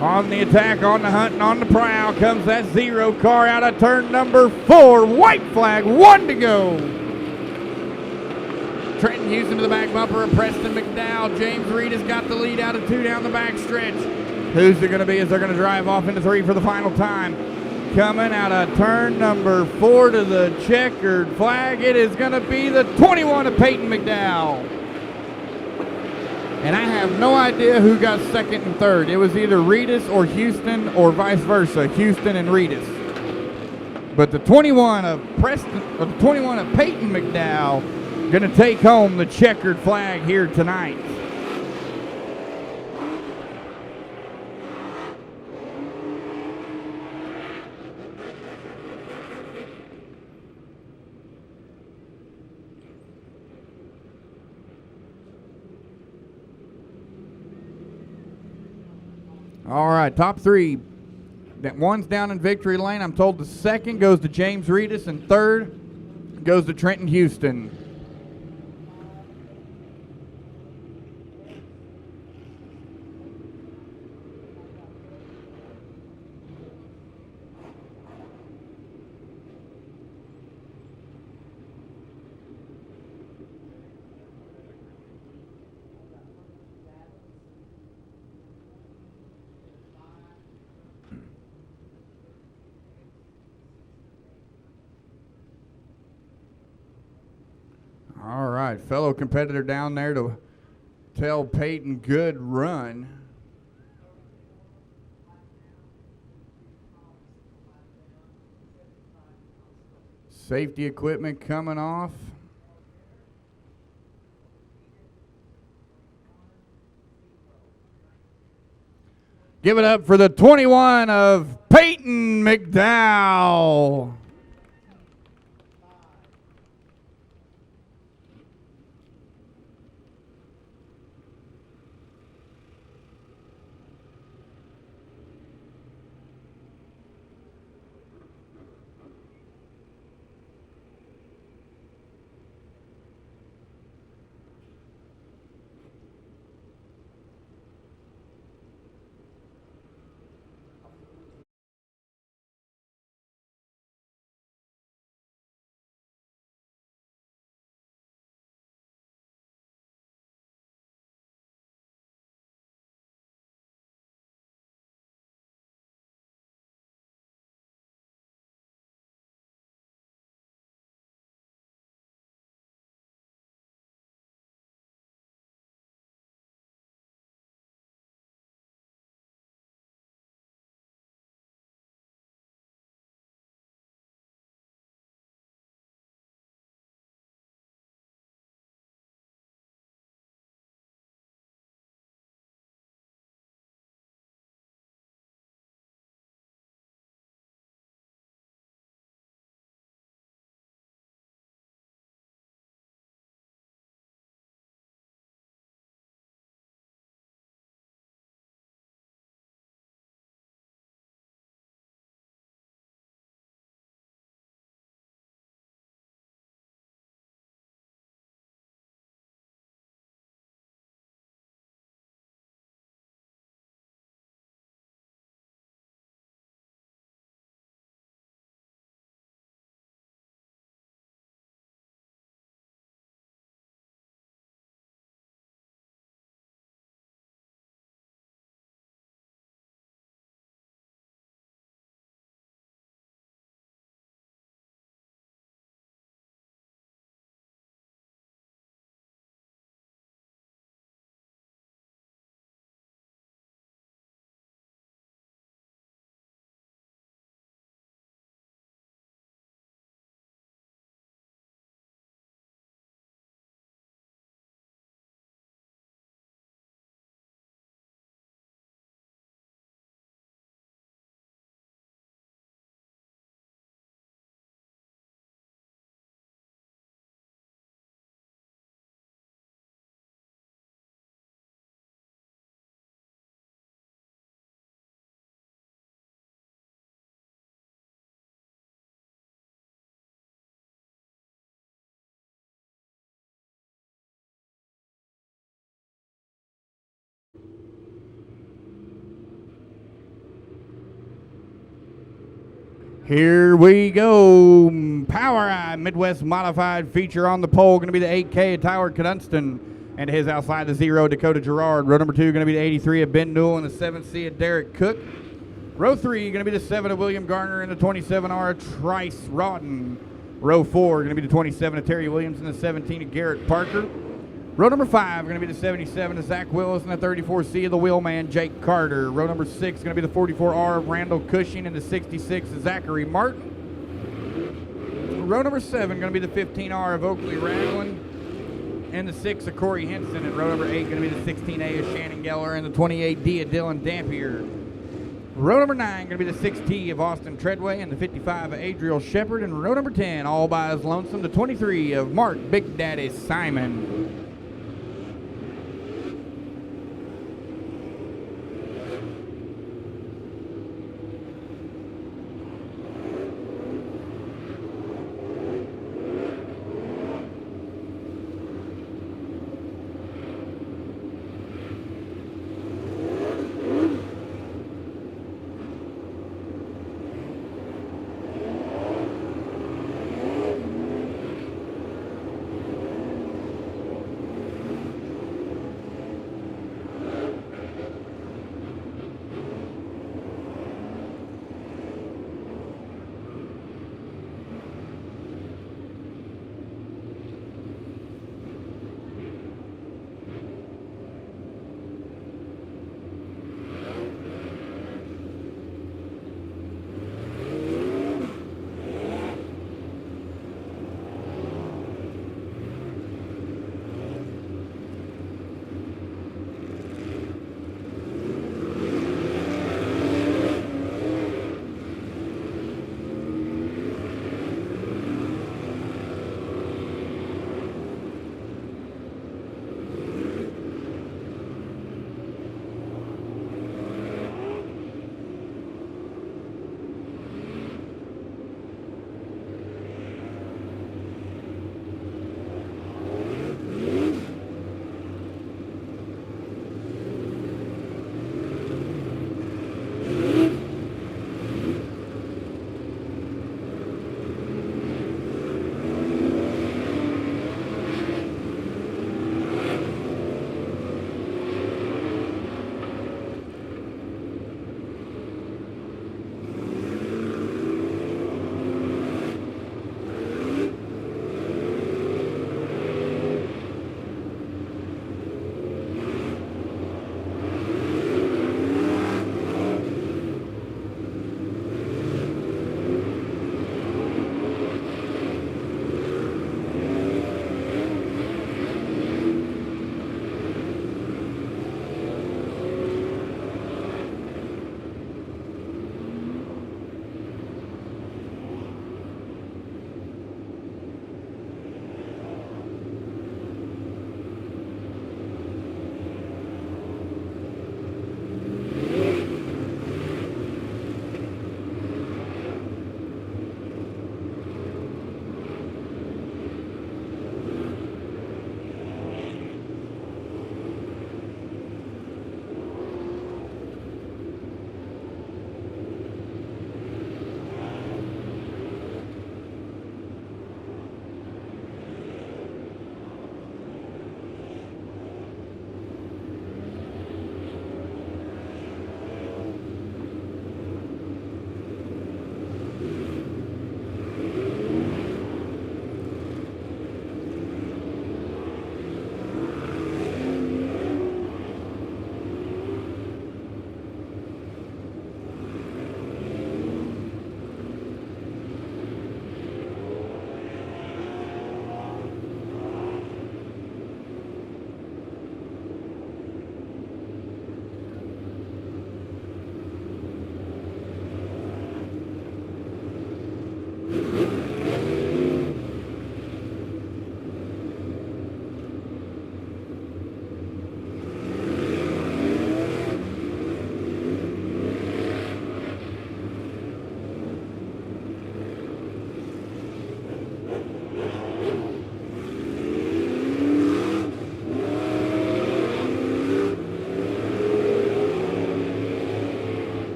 On the attack, on the hunt, and on the prowl comes that 0 car out of turn number 4. White flag, 1 to go. Trenton Houston to the back bumper of Preston McDowell. James Reedus got the lead out of 2 down the backstretch. Who's it going to be as they're going to drive off into 3 for the final time? Coming out of turn number 4 to the checkered flag, it is going to be the 21 of Peyton McDowell. And I have no idea who got second and third. It was either Reedus or Houston or vice versa, Houston and Reedus. But the 21 of Peyton McDowell going to take home the checkered flag here tonight. All right, top 3. That one's down in victory lane. I'm told the second goes to James Reedus and third goes to Trenton Houston. All right, fellow competitor down there to tell Peyton good run. Safety equipment coming off. Give it up for the 21 of Peyton McDowell. Here we go. POWRi Midwest Modified feature on the pole. Going to be the 8K of Tyler Cudunston and his outside the 0 Dakota Gerard. Row number 2 going to be the 83 of Ben Newell and the 7C of Derek Cook. Row 3 going to be the 7 of William Garner and the 27R of Trice Rawton. Row 4 going to be the 27 of Terry Williams and the 17 of Garrett Parker. Row number 5 going to be the 77 of Zach Willis and the 34C of the Wheelman Jake Carter. Row number 6 going to be the 44R of Randall Cushing and the 66 of Zachary Martin. Row number 7 going to be the 15R of Oakley Ragland and the 6 of Corey Henson. And row number 8 going to be the 16A of Shannon Geller and the 28D of Dylan Dampier. Row number 9 going to be the 6T of Austin Treadway and the 55 of Adriel Shepard. And row number 10, all by his lonesome, the 23 of Mark Big Daddy Simon.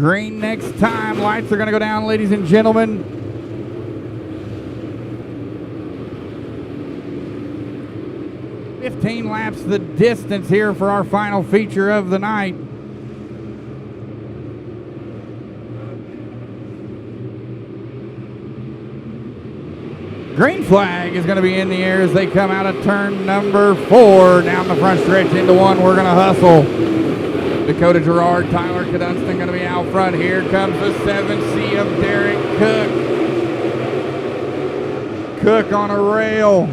Green next time. Lights are going to go down, ladies and gentlemen. "15 laps the distance here for our final feature of the night. Green flag is going to be in the air as they come out of turn number 4. Down the front stretch into 1. We're going to hustle. Dakota Gerard, Tyler Cadunston going to be out front. Here comes the 7C of Derek Cook. Cook on a rail.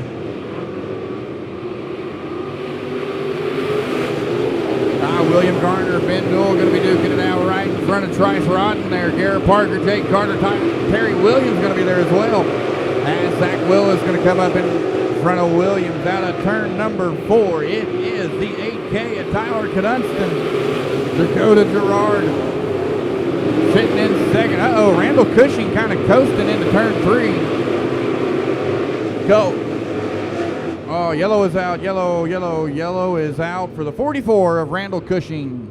William Garner, Ben Newell going to be duking it out right in front of Trice Rodden there. Garrett Parker, Jake Carter, Terry Williams going to be there as well. And Zach Willis going to come up in front of Williams out of turn number 4. It is the 8K of Tyler Cadunston. Dakota Gerard sitting in second. Uh-oh, Randall Cushing kind of coasting into turn 3. Go. Oh, yellow is out. Yellow is out for the 44 of Randall Cushing.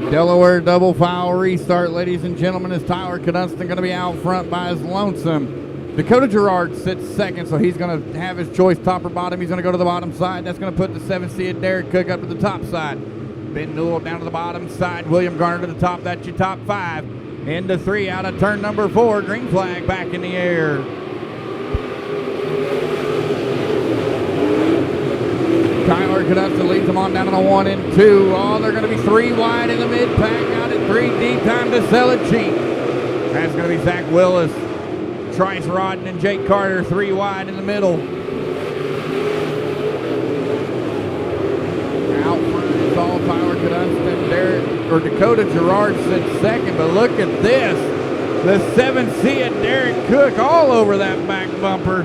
Delaware double file restart, ladies and gentlemen, as Tyler Cadunston going to be out front by his lonesome. Dakota Gerard sits second, so he's going to have his choice, top or bottom. He's going to go to the bottom side. That's going to put the 7C of Derek Cook up to the top side. Ben Newell down to the bottom side. William Garner to the top. That's your top 5. Into 3 out of turn number 4. Green flag back in the air. Tyler Cadunston leads them on down to the 1 and 2. Oh, they're going to be 3 wide in the mid-pack. Out at 3 deep. Time to sell it cheap. That's going to be Zach Willis, Trice Rodden, and Jake Carter 3 wide in the middle. Out front is all Tyler Cadunston. Dakota Gerard sits second, but look at this. The 7C of Derek Cook all over that back bumper,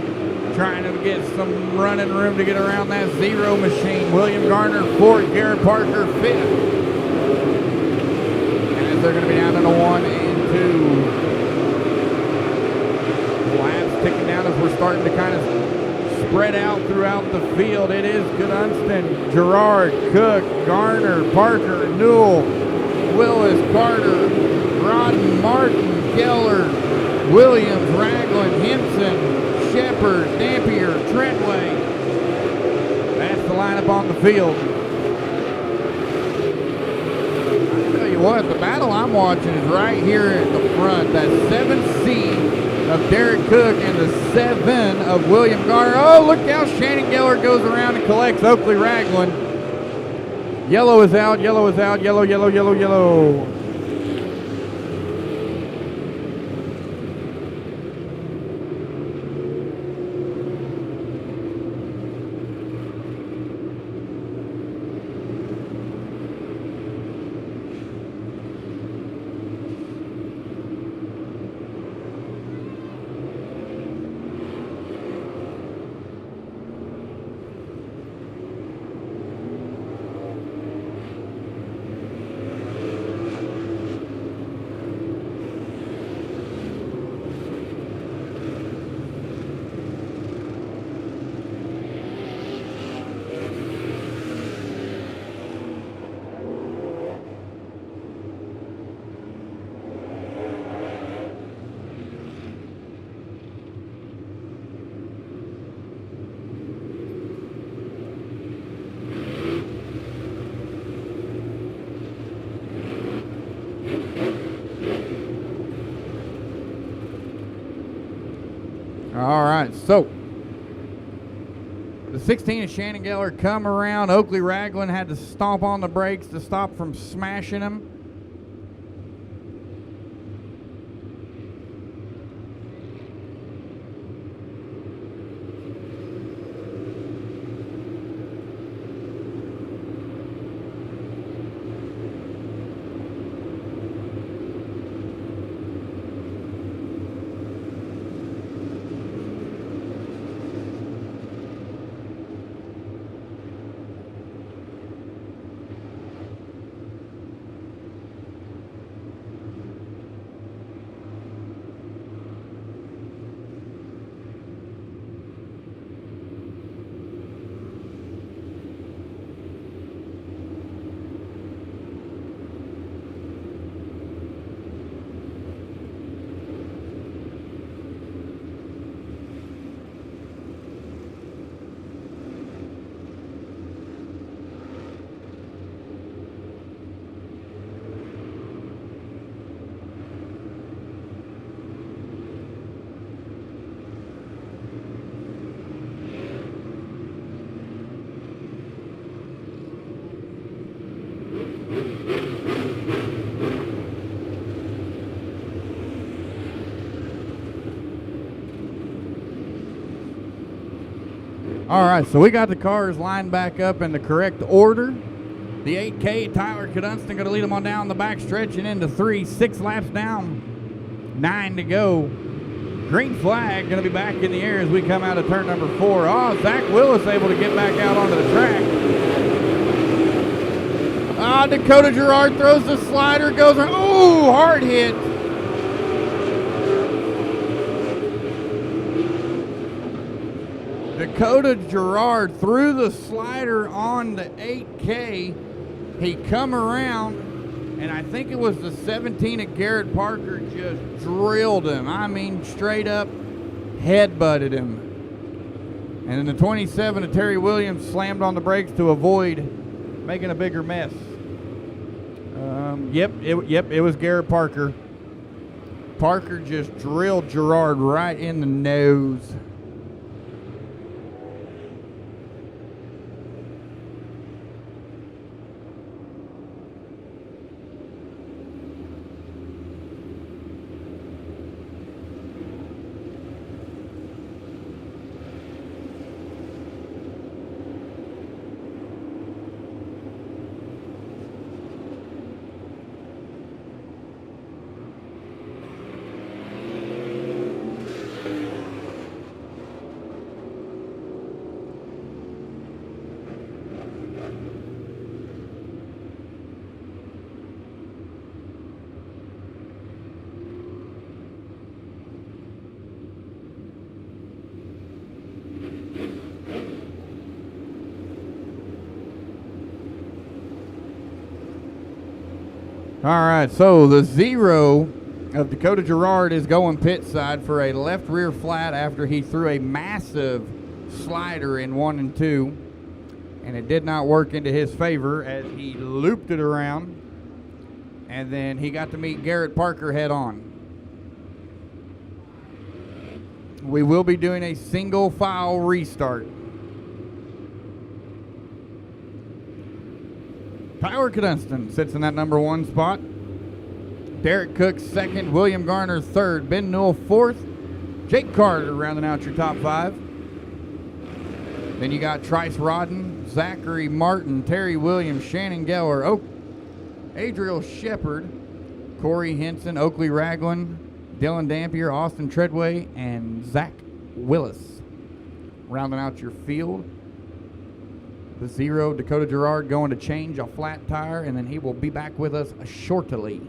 trying to get some running room to get around that zero machine. William Garner 4th, Garrett Parker 5th. And they're going to be down to the 1 and 2. Laps ticking down as we're starting to kind of spread out throughout the field. It is Cadunston, Gerard, Cook, Garner, Parker, Newell, Willis, Carter, Rodden, Martin, Keller, Williams, Ragland, Henson, Shepard, Dampier, Trentway. That's the lineup on the field. I'll tell you what, the battle I'm watching is right here at the front. That 7C of Derek Cook and the 7 of William Garner. Oh, look how Shannon Geller goes around and collects Oakley Ragland. Yellow is out, yellow is out, yellow, yellow, yellow, yellow. All right, so the 16 of Shannon Geller come around. Oakley Ragland had to stomp on the brakes to stop from smashing him. All right, so we got the cars lined back up in the correct order. The 8K, Tyler Ksdunston going to lead them on down the back stretch and into 3, 6 laps down, 9 to go. Green flag going to be back in the air as we come out of turn number 4. Oh, Zach Willis able to get back out onto the track. Ah, Dakota Gerard throws the slider, goes around. Ooh, hard hit. Dakota Gerard threw the slider on the 8K. He come around, and I think it was the 17 of Garrett Parker just drilled him. I mean, straight up headbutted him. And then the 27 of Terry Williams slammed on the brakes to avoid making a bigger mess. It was Garrett Parker. Parker just drilled Gerard right in the nose. All right, so the 0 of Dakota Gerard is going pit side for a left rear flat after he threw a massive slider in 1 and 2, and it did not work into his favor as he looped it around, and then he got to meet Garrett Parker head on. We will be doing a single file restart. Tyler Ksdunston sits in that number 1 spot. Derek Cook 2nd, William Garner 3rd, Ben Newell 4th, Jake Carter rounding out your top 5. Then you got Trice Rodden, Zachary Martin, Terry Williams, Shannon Geller, Adriel Shepard, Corey Henson, Oakley Ragland, Dylan Dampier, Austin Treadway, and Zach Willis rounding out your field. The 0, Dakota Gerard, going to change a flat tire, and then he will be back with us shortly.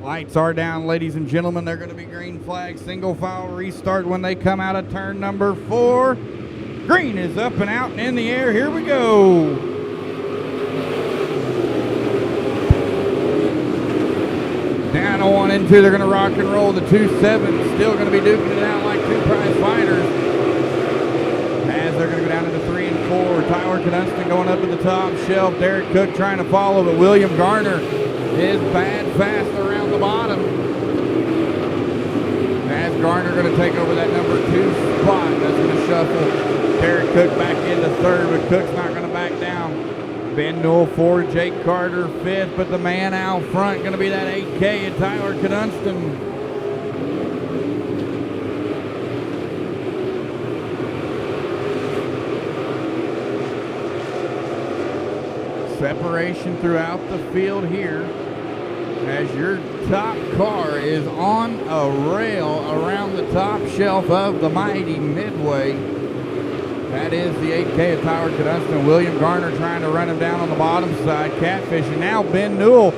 Lights are down, ladies and gentlemen. They're going to be green flag, single file restart when they come out of turn number 4. Green is up and out and in the air. Here we go. Down to 1 and 2. They're going to rock and roll. The 2-7 still going to be duking it out like 2 prize fighters. As they're going to go down into 3 and 4. Tyler Ksdunston going up to the top shelf. Derek Cook trying to follow, but William Garner is bad fast around the bottom. As Garner going to take over that number 2 spot. That's going to shuffle Derek Cook back into 3rd, but Cook's not going to back down. Ben Newell 4th, Jake Carter 5th, but the man out front going to be that 8K and Tyler Ksdunston. Separation throughout the field here as your top car is on a rail around the top shelf of the mighty Midway. That is the 8K of 𝐻𝐻𝐿. William Garner trying to run him down on the bottom side, catfishing. Now Ben Newell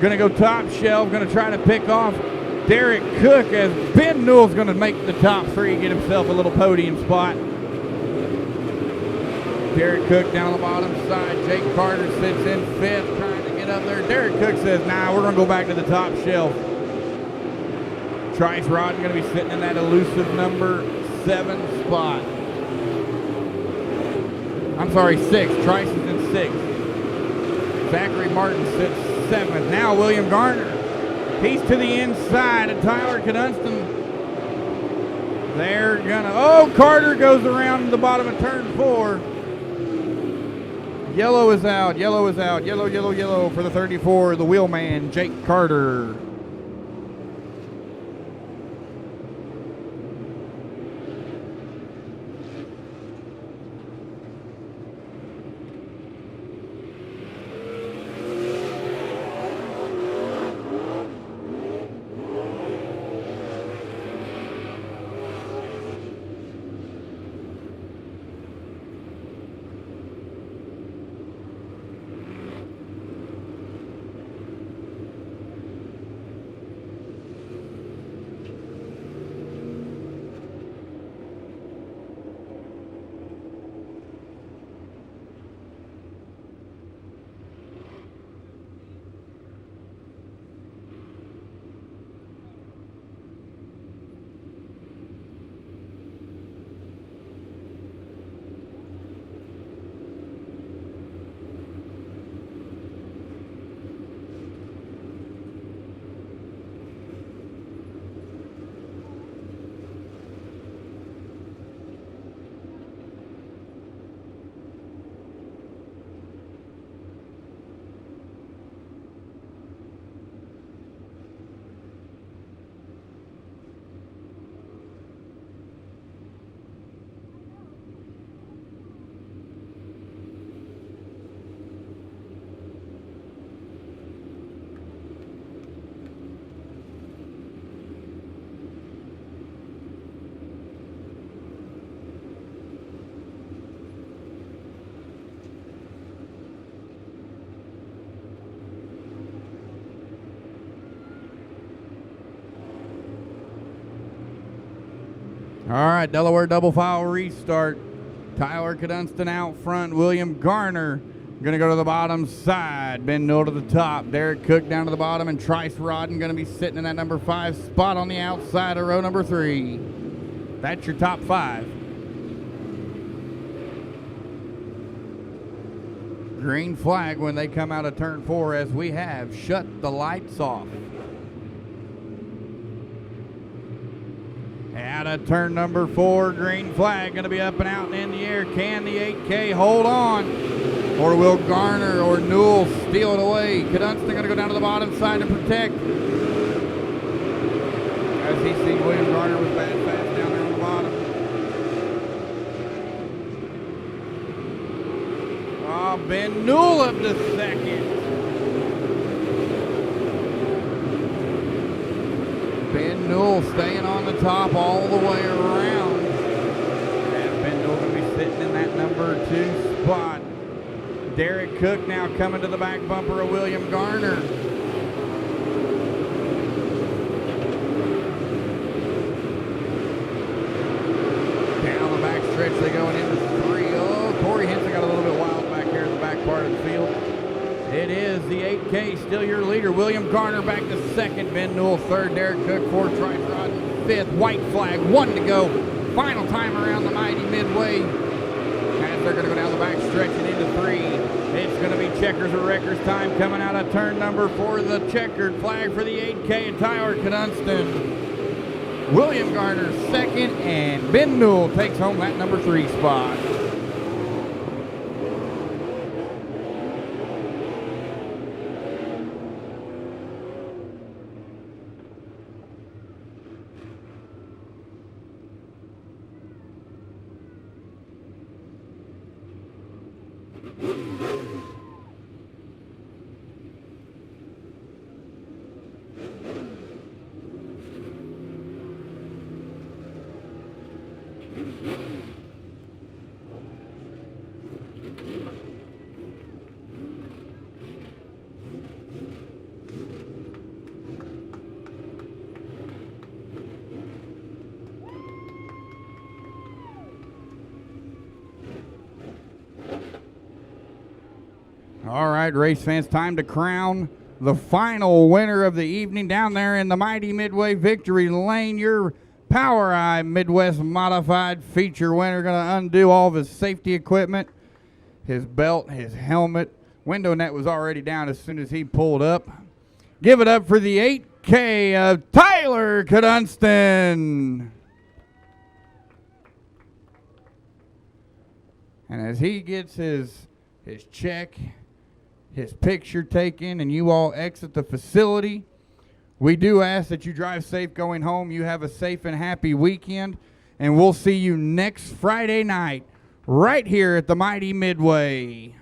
going to go top shelf, going to try to pick off Derek Cook as Ben Newell's going to make the top three, get himself a little podium spot. Derek Cook down on the bottom side. Jake Carter sits in fifth, trying to get up there. Derek Cook says, nah, we're going to go back to the top shelf. Trice Rodden going to be sitting in that elusive number 7 spot. I'm sorry, 6. Trice is in 6th. Zachary Martin sits 7th. Now William Garner. He's to the inside of 𝐻𝐻𝐿. They're gonna, oh, Carter goes around the bottom of turn 4. Yellow is out, yellow is out, yellow, yellow, yellow for the 34, the wheelman, Jake Carter. All right, Delaware double file restart. Tyler Cadunston out front. William Garner going to go to the bottom side. Ben Newell to the top. Derek Cook down to the bottom. And Trice Rodden going to be sitting in that number 5 spot on the outside of row number 3. That's your top 5. Green flag when they come out of turn 4 as we have shut the lights off. Out of turn number 4, green flag going to be up and out and in the air. Can the 8K hold on? Or will Garner or Newell steal it away? Cadunston going to go down to the bottom side to protect. As he sees William Garner with bad fast down there on the bottom. Oh, Ben Newell up to second. Ben Newell staying on the top all the way around. And Ben Newell going to be sitting in that number 2 spot. Derek Cook now coming to the back bumper of William Garner. Down the back stretch they go and into 3. Oh, Corey Henson got a little bit wild back here in the back part of the field. It is the 8K, still your leader. William Garner back to 2nd. Ben Newell 3rd. Derek Cook 4th. Trice Rodden 5th. White flag, 1 to go. Final time around the mighty midway. As they're going to go down the back stretch and into 3. It's going to be Checkers or Wreckers time coming out of turn number 4. The checkered flag for the 8K and Tyler Cadunston. William Garner 2nd, and Ben Newell takes home that number 3 spot. All right, race fans, time to crown the final winner of the evening down there in the mighty Midway Victory Lane. Your POWRi Midwest Modified feature winner. Going to undo all of his safety equipment, his belt, his helmet. Window net was already down as soon as he pulled up. Give it up for the 8K of Tyler Cadunston. And as he gets his check, his picture taken, and you all exit the facility, we do ask that you drive safe going home. You have a safe and happy weekend, and we'll see you next Friday night right here at the mighty Midway.